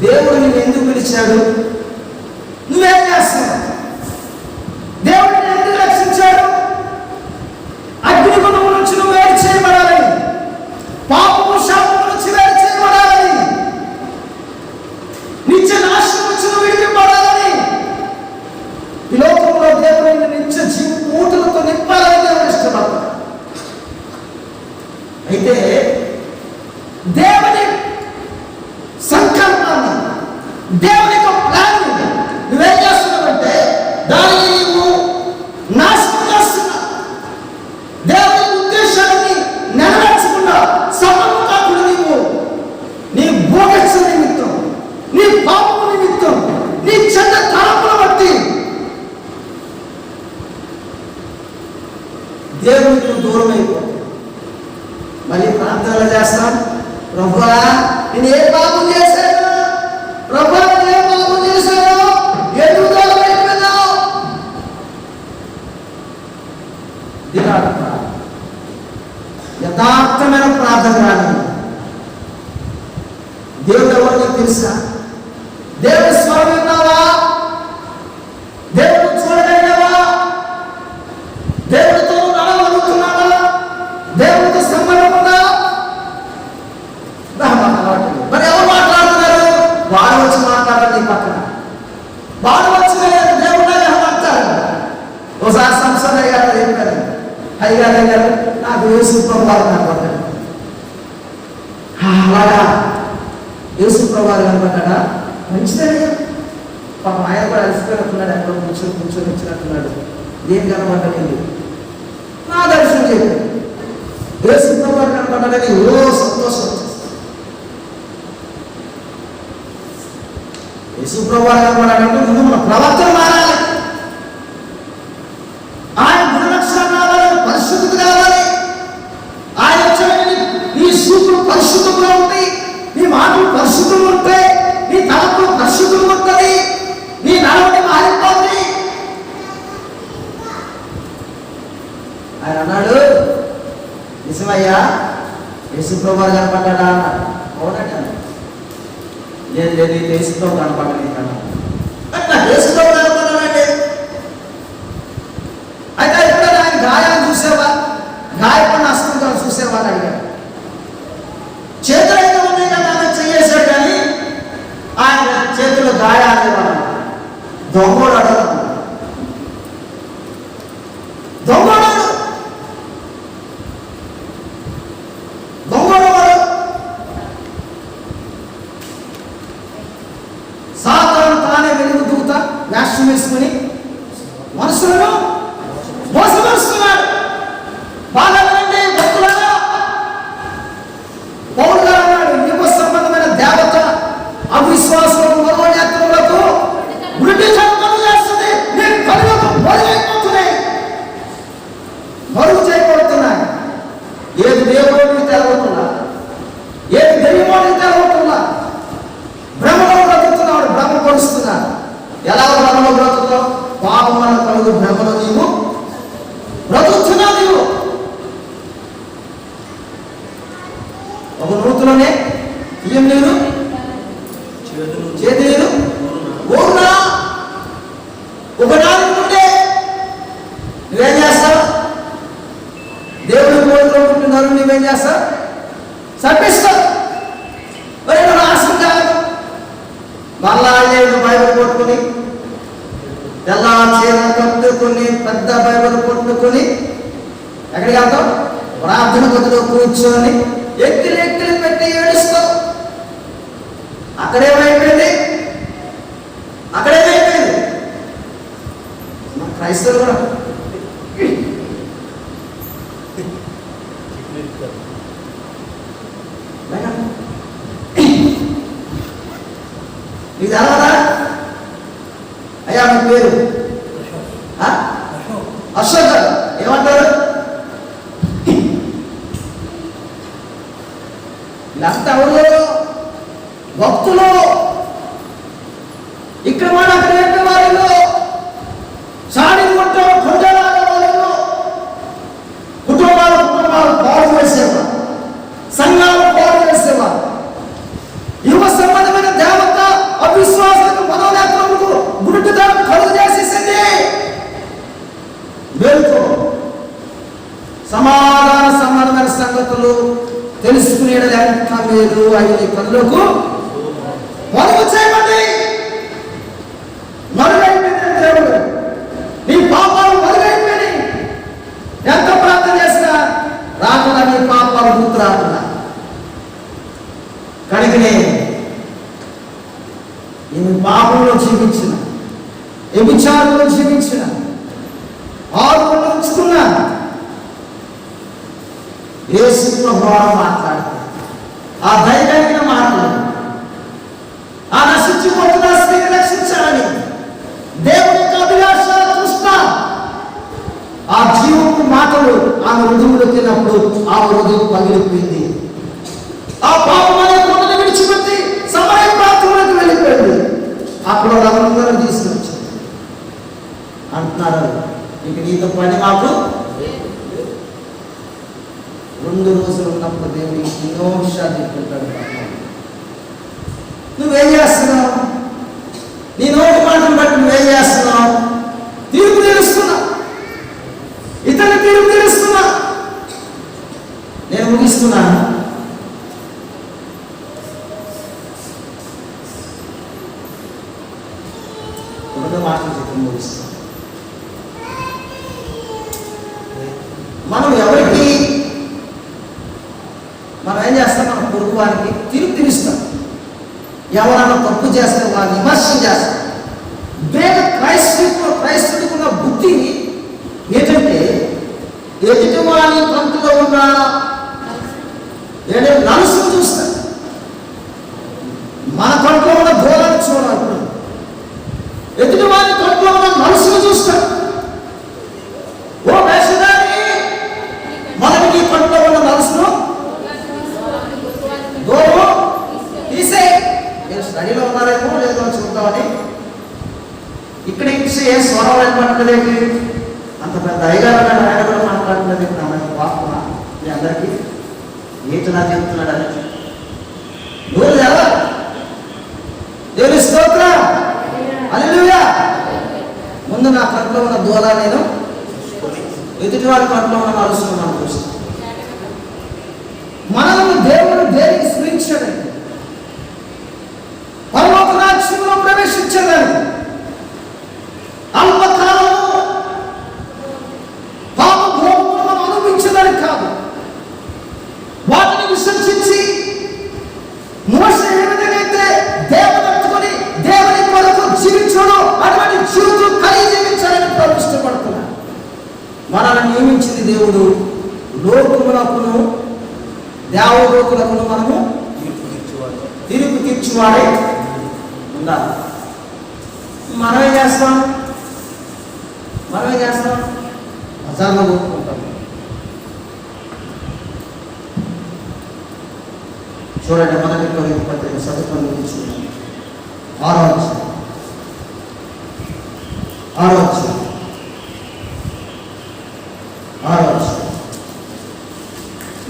దేవుడు నిన్ను ఎందుకు పిలిచాడు? నువ్వేం చేస్తున్నావు? దేవుడు నిన్ను ఎందుకు రక్షించాడు? అగ్నిగుణం నుంచి నువ్వు వేరు చేయబడాలని, పాపము శాపము నుంచి వేరు చేయబడాలని, నిత్య నాశనం నుంచి నువ్వు విడిపింపబడాలని. ఈ లోకంలో దేవుడు నిత్య జీవ ఊటలతో నింపాలని దేవుడు ఇష్టపడతాడు. అయితే దేవుని సంకల్పాన్ని, దేవుని యొక్క ప్లాన్ నువ్వేం చేస్తున్నావంటే దానిని నీవు నాశనం చేస్తున్నా. దేవుని ఉద్దేశాన్ని నెరవేర్చకుండా సమకాకుడు నీవు నీ భోగచ్చ నిమిత్తం, నీ పాపము నిమిత్తం, నీ చెడ్డ తలపుల బట్టి దేవునికి నువ్వు దూరం అయిపోతావు. మళ్ళీ ప్రార్థనలు చేస్తాం, ప్రభువా నేను ఏ పాపం చేశాను, ప్రభువా నేను ఏ పాపం చేశాను, ఎందుకు దూరం అయిపోయినావు? యథార్థమైన ప్రార్థన రాని దేవుడు ఎవరిని తెలుసా? దేవుడు స్వరం విన్నావా? దేవుడు చూడగలిగావా? దేవుడితో నడవగలుగుతున్నావా? దేవుడితో సంబంధం ఉందా? మరి ఎవరు మాట్లాడుతున్నారు? వాడు వచ్చి మాట్లాడాలి నీ పక్కన. వాడు వచ్చి దేవుడు మాట్లాడారు. ఒకసారి సంస్థ గారు చెప్పారు, అయ్యారు గారు నాకు యేసు ప్రభువారు కనపడ్డాడు. అలాగా యేసు ప్రభువారు కనపడ్డా? మంచిదే. పాపం ఆయన కూడా అలసిపోయినట్టున్నాడు, ఎక్కడ కూర్చొని వచ్చినట్టున్నాడు. ఏం కనపడ్డాడు? నా దర్శనం చెప్పాడు. యేసు ప్రభువారు కనపడ్డాడని ఓ సంతోషం వచ్చేసి యేసు ప్రభువారు కనపడాలంటే ముందు మన ప్రవర్తన మారాలి. ఆయన గుణలక్షణాలు రావాలి, పరిశుద్ధత కావాలి. ఆయన వచ్చి నీ సూపులు పరిశుద్ధంగా ఉంటాయి, నీ మాటలు పరిశుద్ధంగా ఉంటాయి, నీ తలపు పరిశుద్ధంగా ఉంటుంది, నీ నడవడి మారిపోతుంది. ఆయన అన్నాడు, నిజమయ్యా యేసు ప్రభువారు కనపడ్డా అన్నాడు. అవునండి అన్నాడు. లేదు లేదు యేసు ప్రభు కనపడలేదు అన్నాడు. అట్లా యేసు ప్రభు కనపడ్డానండి. అయితే ఎప్పుడైనా ఆయన గాయాలు చూసేవా? గాయపడిన అస్త్రం చూసేవా అని అడిగాడు. చేతులు అయితే ఉన్నాయి కదా ఆమె చేసాడు, కానీ ఆయన చేతులు గాయాలు దొంగోడు అడగదు. దొంగోడు వేసుకుని మనుషులను మోసపరుస్తున్నాడు. బాగా వినండి భక్తులారా, పౌలు గారు అన్నాడు, యుగ సంబంధమైన దేవత అవిశ్వాసము మనోనేత్రములకు వృద్ధి చేస్తుంది. నీ కళ్ళకు మరుగైపోతున్నాయి, మరుగు చేయబడుతున్నాయి. ఏది దేవుడికి తెలవకుండా, ఏది దైవానికి తెలవకుండా భ్రమలో బ్రతుకుతున్నాడు, భ్రమ పరుస్తున్నాడు. ఎలా భ్రమలో బ్రతుకుతావు? పాపం వల్ల కలుగు భ్రమలో నీవు బ్రతుకుతున్నావు. నీవు ఒక నూతులోనే తీయం నీరు, చేతి నీరు ఊరునా ఒక నాలుగు నుండే నువ్వేం చేస్తావు? దేవుడి కోరికలో పుట్టినారు, నువ్వేం చేస్తావు? చంపిస్తావు. మరి నువ్వు ఆశం కాదు. మళ్ళా బైబిల్ కొట్టుకుని తెల్లా చీర కట్టుకుని పెద్ద బైబిల్ కొట్టుకుని ఎక్కడికి వెళ్తావు? ప్రార్థన గదిలో కూర్చొని ఎక్కిలి పెట్టి ఏడుస్తావు. అక్కడేమైపోయింది? క్రైస్తవులు కూడా ఇది అలవదా? అయ్యా మీ పేరు అశోక్ గారు, ఏమంటారు? వీళ్ళంతా ఎవరు? భక్తులు. ఇక్కడ మాట అక్కడ చెప్పే వాళ్ళు, సాడి కొట్టే కొండలాగే వాళ్ళు, కుటుంబాలు పాడు చేసేవారు, సంఘాలు పాడు చేసేవారు. యువ సంబంధమైన దేవత అవిశ్వాసాలకు మనోనేత్రములకు గురుటుతనం కలుగు చేసేసింది. మేలుకో, సమాధాన సంబంధమైన సంగతులు తెలుసుకునే ఎంత మేలు అవి నీ కళ్ళకు మరుగు చేయమండి. మరుగైపోయింది దేవుడు, నీ పాపాలు మరుగైపోయినాయి. ఎంత ప్రార్థన చేసినా రాకుండా నీ పాపాలు గుర్తు రాకుండా కడిగినే నేను పాపంలో జీవించిన, వ్యభిచారంలో జీవించిన, ఆరులో ఉంచుకున్నా. యేసుతో మాట్లాడుతూ ఆ ధైర్యమైన మాటలు, ఆ నశించిపోతున్న స్త్రీని రక్షించాలని దేవుని యొక్క అభిలాష చూస్తా. ఆ జీవపు మాటలు ఆమె హృదయంలో తిన్నప్పుడు ఆ హృదయం పగిలిపోయింది. ఆ పాపం అనే కొండను విడిచిపెట్టి సమయ ప్రాంతంలోకి వెళ్ళిపోయింది. అప్పుడు వాళ్ళందరూ తీసుకొచ్చారు. అంటున్నారు, ఇక నీతో పని మాకు. 2 రోజులు ఉన్నప్పుడు దేవుడికి ఎన్నో విషయాలు చెప్పుకుంటాడు. నువ్వేం చేస్తున్నావు? నీ నోటి మాటను బట్టి నువ్వేం చేస్తున్నావు? తీర్పు తీరుస్తున్నా, ఇతరులు తీర్పు తీరుస్తున్నా. నేను ముగిస్తున్నాను. మాటలు చెప్పి ముగిస్తాను. మనం ఎవరికి మనం ఏం చేస్తాం? మన పొరుగు వారికి తీర్పు తీరుస్తాం. ఎవరన్నా తప్పు చేస్తే వారిని విమర్శ చేస్తాం. క్రైస్తవుడికి ఉన్న బుద్ధి ఏంటంటే, ఎదుటి వారి కంటిలో ఉన్న నలుసును చూస్తాం, మన కంట్లో ఉన్న దూరాన్ని చూడాలి. ఎదుటి వారి కంట్లో ఉన్న నలుసును చూస్తాం. ఓ వేషధారి, మనకి నీ కంట్లో ఉన్న నలుసును దూరం తీసే. మీరు స్టడీలో ఉన్నారేమో లేదో చూద్దామని ఇక్కడ ఏ స్వరం ఏర్పడలేదు. అంత పెద్ద అయ్యగారు ఆయన కూడా మాట్లాడలేదు. పాపమా మీ అందరికీ ఏంటన్నా చెప్తున్నాడు అని నోరు ఎలా? దేవుని స్తోత్రం, హల్లెలూయా. ముందు నా కంట్లో ఉన్న దూల నేను ఎదుటి వారి కంట్లో ఉన్న నలుసును మనం చూస్తాం. మనల్ని దేవుడు దేనికి స్మరించాడండి? పరలోక రాజ్యంలో ప్రవేశించడానికి. అల్పకాలము పాప భోగములను మనం అనుభవించడానికి కాదు. వాటిని విసర్జించి మోసే ఏ విధంగా అయితే దేవుని కొరకు జీవించాడో అటువంటి జీవితం అనుగ్రహించింది దేవుడు. లోకమునకును దేవదూతలకును మనము తీర్పు తీర్చువాడే ఉండాలి. మనమేం చేస్తాం అచారంగా కొట్టుకుంటాం. చూడండి, మొదటి కొరింథీ పత్రిక చదువుకొని ఆరో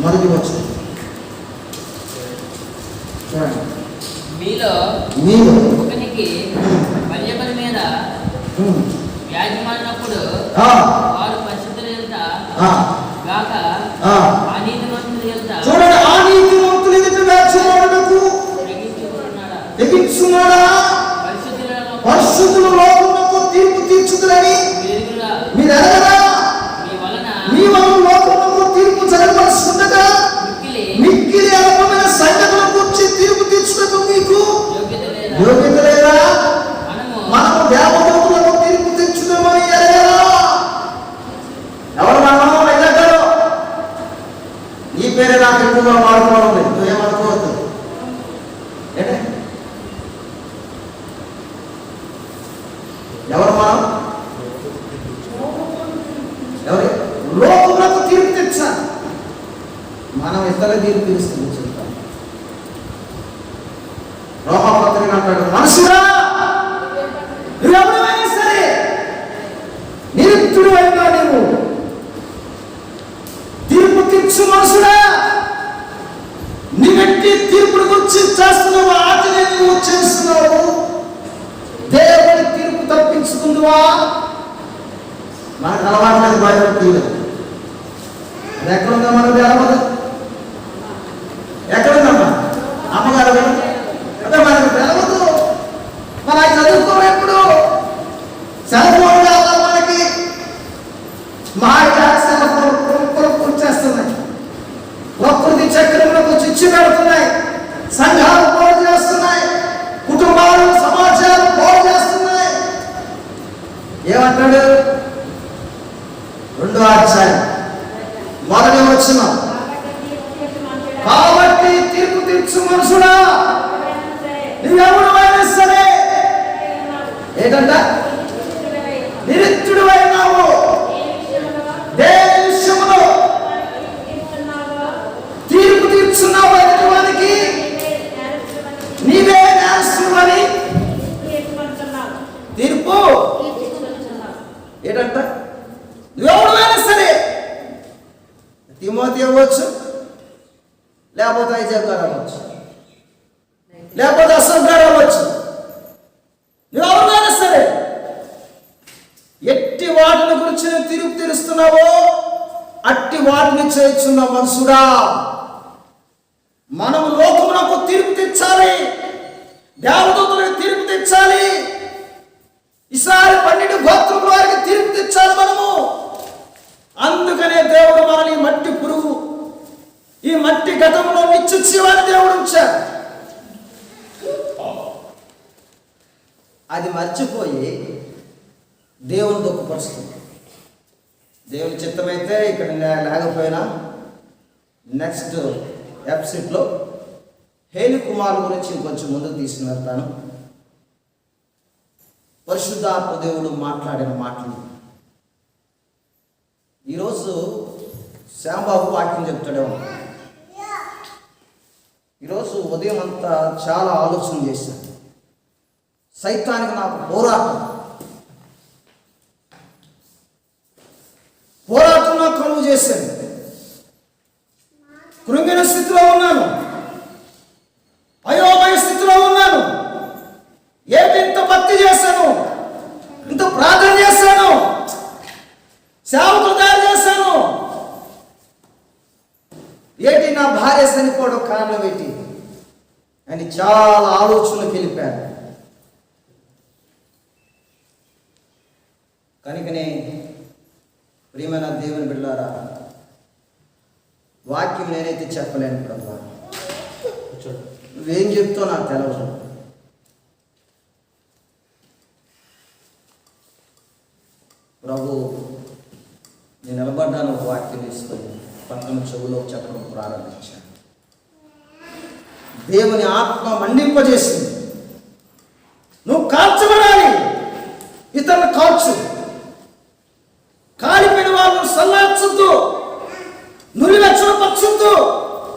మొదటి వచ్చింది. చూడండి, మీలో ఒకనికి పర్యటన మీద వ్యాజ్యమైనప్పుడు వారు పరిశుద్ధుల ఎదుట గాక అనీతిమంతుల ఎదుట చూడండి, అనీతిమంతుల ఎదుట వ్యాజ్యమాడుటకు తెగించున్నాడా? పరిశుద్ధుల లోకమునకు తీర్పు తీర్చుదురని మీరు ఎరగరా? మీ వలన లోకమునకు తీర్పు జరగవలసినగా మిక్కిలి అల్పమైన సంగతుల గురించి తీర్పు తీర్చుటకు మీకు యోగ్యత లేదా? మనము దేవదూతలకు తీర్పు తెచ్చుదామని ఎరగరా? ఎవరు మనం ఎరగరు? నీ పేరే నాకు ఎక్కువగా మాట్లాడుతుంది, నువ్వేమనుకోవద్దు. ఎవరు మనం? ఎవరు? లోకములకు తీర్పు తెచ్చాను. మనం ఇతరుల తీర్పు తీరుస్తుంది చెప్తాం. రోమపత్రిక అంటాడు, మనుషుడా నువ్వెవరైనా సరే నిరుత్తుడు అయినా నువ్వు తీర్పు తీర్చు. మనుషుడా, నీవెట్టి తీర్పుడు గురించి చేస్తున్నావు, ఆటనే నువ్వు చేస్తున్నావు. దేవుని తీర్పు తప్పించుకుందువా? మనకు అలవాట్లేదు బయట తీయలేదు. అది ఎక్కడుందా? మనకు తెలవదు. ఎక్కడుందమ్మా? అమ్మగారు అదే మనకు తెలవదు. మన చదువుకోవడం ఎప్పుడు సెల్ ఫోన్ కావాలి మనకి. మా సెల్ ఫోన్ చేస్తున్నాయి, ప్రకృతి చక్రంలో చిచ్చు పెడుతున్నాయి, సంఘాలు పోరు చేస్తున్నాయి, కుటుంబాలు సమాజాలు పోరు చేస్తున్నాయి. ఏమంటాడు? 2వ అధ్యాయం మొదటి వచనం, కాబట్టి తీర్పు తీర్చు మనుషుడా, నువ్వెవరైనా సరే ఏంటంట? నిరుత్తుడు అయినావు. దేని విషయంలో తీర్పు తీర్చున్నావు? ఎదుటివానికి నీవే నేరస్తుడని తీర్పు ఏంటంట? నువ్వెవరైనా సరే, తిమోతి అవ్వచ్చు, లేకపోతే ఐజాబ్ గారు అవ్వచ్చు, లేకపోతే అసలు గారు అవ్వచ్చు. నువ్వెవరైనా సరే ఎట్టి వాటిని గురించి నువ్వు తీర్పు తీరుస్తున్నావో అట్టి వాటిని చేయుచున్న మనుషుడా. మనం లోకమునకు తీర్పు తెచ్చాలి, దేవదూతలకు తీర్పు తెచ్చాలి. ఈసారి 12 గోత్రముల వారికి తీర్పు తెచ్చాలి మనము. అందుకనే దేవుడు మనల్ని మట్టి పురుగు, ఈ మట్టి గతంలో నిత్యుచ్చేవాని దేవుడు ఉంచాడు. అది మర్చిపోయి దేవుని దుఃఖపరుస్తుంది. దేవుని చిత్తమైతే ఇక్కడ లేకపోయినా నెక్స్ట్ ఎపిసోడ్లో హేలి కుమార్ గురించి కొంచెం ముందుకు తీసుకుని పరిశుద్ధాత్మ దేవుడు మాట్లాడిన మాటలు. ఈరోజు శ్యాంబాబు వాక్యం చెప్తాడేమో. ఈరోజు ఉదయం అంతా చాలా ఆలోచన చేశాను. సైతానికి నాకు పోరాటం నాకు కలుగు చేశాను. కృంగిన స్థితిలో ఉన్నాను, అయోమయ స్థితిలో ఉన్నాను. ఏంటి ఇంత భక్తి చేశాను, ఇంత ప్రార్థన చేశాను, సేవకులు తయారు చేశాను, ఏంటి నా భార్య చనిపోవడం కారణం ఏంటి అని చాలా ఆలోచనలకు వెళ్ళిపోయాను. కనుకనే ప్రియమైన దేవుని బిడ్డలారా, వాక్యం నేనైతే చెప్పలేను ప్రభు. నువ్వేం చెప్తావు నాకు తెలవదు. ప్రభు, నేను నిలబడ్డ నిలబడ్డాను, వాక్యం తీసుకొని పక్కన చెవులో చెప్పడం ప్రారంభించాను. దేవుని ఆత్మ మండింపజేసింది. నువ్వు కాల్చబడాలి, ఇతరులు కాల్చు, కాలిపోయిన వాళ్ళను సల్లార్చొద్దు, నులివెచ్చపరచొద్దు,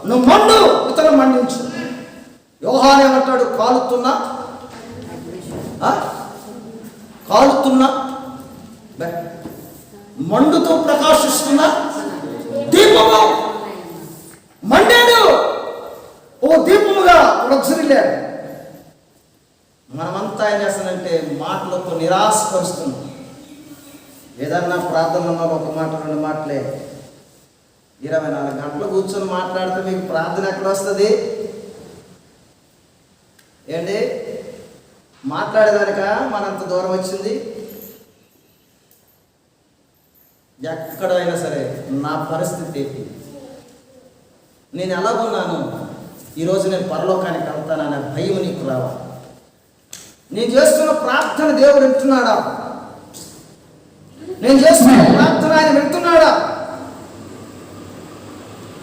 నువ్వు మండు, ఇతరులు మండించు. యోహాను ఏమంటాడు? కాలుతున్నా మండుతో ప్రకాశిస్తున్న దీపము, మండాడు, ఓ దీపముగా ప్రజ్వరిల్లాడు. మనమంతా ఏం చేస్తానంటే మాటలతో నిరాశపరుస్తున్నాం. ఏదన్నా ప్రార్థన ఉన్న ఒక మాట 2 మాటలే. 24 గంటలు కూర్చొని మాట్లాడితే మీకు ప్రార్థన ఎక్కడ వస్తుంది? ఏంటి మాట్లాడేదానిక మనంత దూరం వచ్చింది? ఎక్కడైనా సరే నా పరిస్థితి ఏంటి, నేను ఎలాగున్నాను, ఈరోజు నేను పరలోకానికి వెళ్తాననే భయం నీకు రావాలి. నేను చేస్తున్న ప్రార్థన దేవుడు వింటున్నాడా? నేను చేస్తున్న ప్రార్థన ఆయన వింటున్నాడా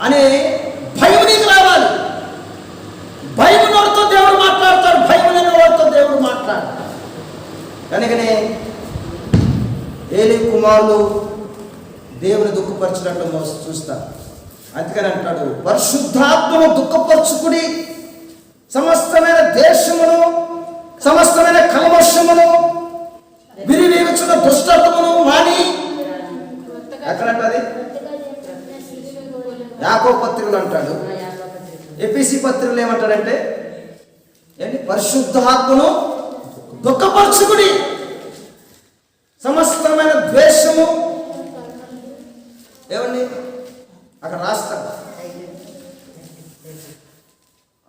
అనే భయం నీకు రావాలి. భయం నోటితో దేవుడు మాట్లాడతాడు, భయం లేని వాడితో దేవుడు మాట్లాడతాడు. కనుకనే ఏలీ కుమారులు దేవుని దుఃఖపరిచినట్టు చూస్తారు. అందుకని అంటాడు, పరిశుద్ధాత్మను దుఃఖపరచుకుని సమస్తమైన దేశమును, సమస్తమైన కల్మషమును, విరివీగుచున్న దుష్టత్వమును మాని. ఎక్కడంటది? యాకోబు పత్రికలు అంటాడు. ఎఫెసీ పత్రికలు ఏమంటాడంటే ఏంటి? పరిశుద్ధాత్మను దుఃఖపరచుకుని సమస్తమైన ద్వేషము, ఏమండి అక్కడ రాస్తాడు,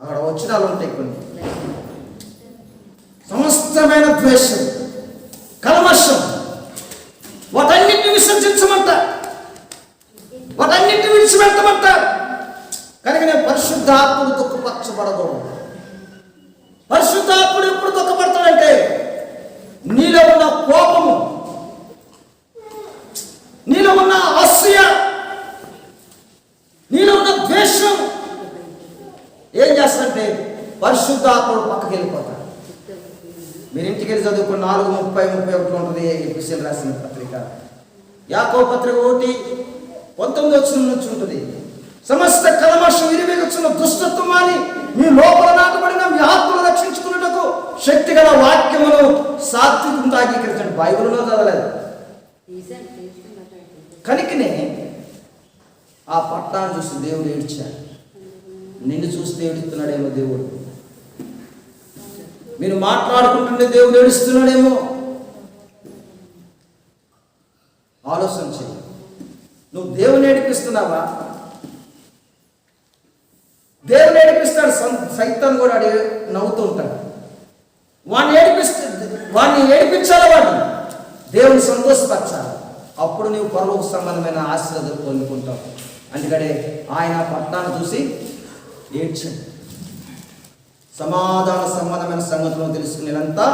అక్కడ వచనాలు ఉంటాయి కొన్ని. సమస్తమైన ద్వేషం, కల్మషం, వాటన్నిటిని విసర్జించమంట, వాటన్నిటిని విడిచిపెట్టమంట. కనుక నేను పరిశుద్ధాత్ముడు దుఃఖపరచబడకూడదు. పరిశుద్ధాత్ముడు ఎప్పుడు దుఃఖపడతాడంటే నీలో ఉన్న కోపము, నీలో ఉన్న అసూయ, నీలో ఉన్న ద్వేషం ఏం చేస్తాడంటే పరిశుద్ధాత్ముడు పక్కకి వెళ్ళిపోతాడు. మీరు ఇంటికి వెళ్ళి చదువుకుని 4:30-31 ఉంటుంది ఎఫెసీయులకు రాసిన పత్రిక. యాకోబు పత్రిక 1:19 నుంచి ఉంటుంది. సమస్త కల్మషం విరివిగుచున్న దుష్టత్వమాని మీ లోపల నాటబడిన మీ ఆత్మను రక్షించుకున్నటకు శక్తి గల వాక్యమును సాత్వికం తాగీకరించండి. బైబిల్లో చదవలేదు. కనుకనే ఆ పట్టాన్ని చూసి దేవుడు ఏడ్చాడు. నిన్ను చూస్తే ఏడుస్తున్నాడేమో దేవుడు. మీరు మాట్లాడుకుంటుంటే దేవుడు ఏడుస్తున్నాడేమో. ఆలోచన చెయ్యి. నువ్వు దేవుని ఏడిపిస్తున్నావా? దేవుని ఏడిపిస్తాడు. సైతాన్ కూడా నవ్వుతూ ఉంటాడు. వాడిని ఏడిపించాలి, వాడిని దేవుని సంతోషపరచాలి. అప్పుడు నీవు పరలోక సంబంధమైన ఆశీర్వాదాలు పొందుకుంటావు. అందుకనే ఆయన పట్టణాన్ని చూసి ఏడ్చాడు. సమాధాన సంబంధమైన సంగతులను తెలుసుకునేంతా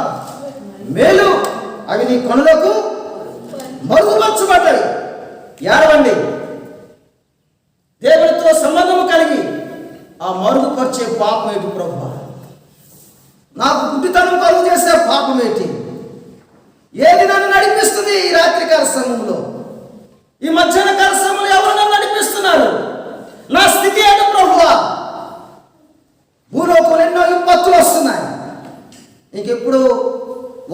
మేలు అవి నీ కనులకు మరుగుపరచబడ్డాయి. ఏడవండి, దేవుడితో సంబంధము కలిగి ఆ మరుగుపరిచే పాపం ఏంటి ప్రభువా? నాకు గుడ్డితనం కలుగు చేసే పాపం ఏంటి? ఏది నన్ను నడిపిస్తుంది? ఈ రాత్రికాల సమయంలో, ఈ మధ్యాహ్న కాల సమయంలో ఎవరు నన్ను నడిపిస్తున్నారు? నా స్థితి ఏంటి ప్రభువా? భూలోకంలో ఎన్నో విపత్తులు వస్తున్నాయి. ఇంకెప్పుడు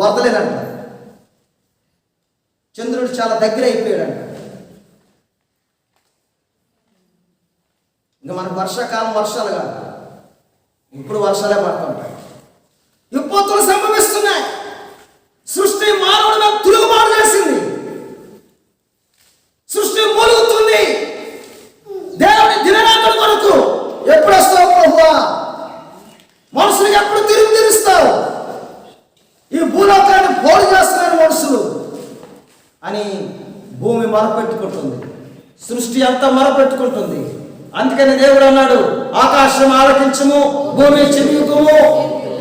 వదలేదంట. చంద్రుడు చాలా దగ్గర అయిపోయాడంట. ఇంకా మనకు వర్షాకాలం వర్షాలు కాదు, ఇప్పుడు వర్షాలే పడుతుంటాయి. విపత్తులు సంభవిస్తున్నాయి. సృష్టి మానవుడు తిరుగుబాటు చేసింది. సృష్టి మూలుగుతుంది. దేవుని దినరాత్రుల కొరకు ఎప్పుడు వస్తావు ప్రభువా? మనుషులకు ఎప్పుడు తీరుస్తావు? ఈ భూలోకాన్ని పోలు చేస్తున్నారు మనుషులు అని భూమి మొరపెట్టుకుంటుంది. సృష్టి అంతా మొరపెట్టుకుంటుంది. అందుకని దేవుడు అన్నాడు, ఆకాశం ఆలకించుము, భూమి చెవియుకుము.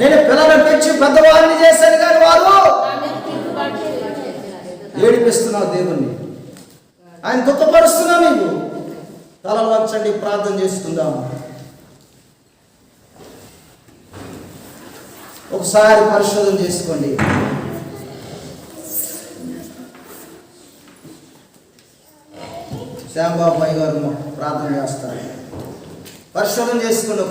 నేను పిల్లలను పెంచి పెద్దవారిని చేశాను, కానీ వారు ఏడిపిస్తున్నావు దేవుణ్ణి. ఆయన దుఃఖపరుస్తున్నా నీవు. తలలు వంచండి, ప్రార్థన చేసుకుందాము. ఒకసారి పరిశోధన చేసుకోండి. శ్యాంబాబాయ్ గారు ప్రార్థన చేస్తారు. పరిశోధన చేసుకున్న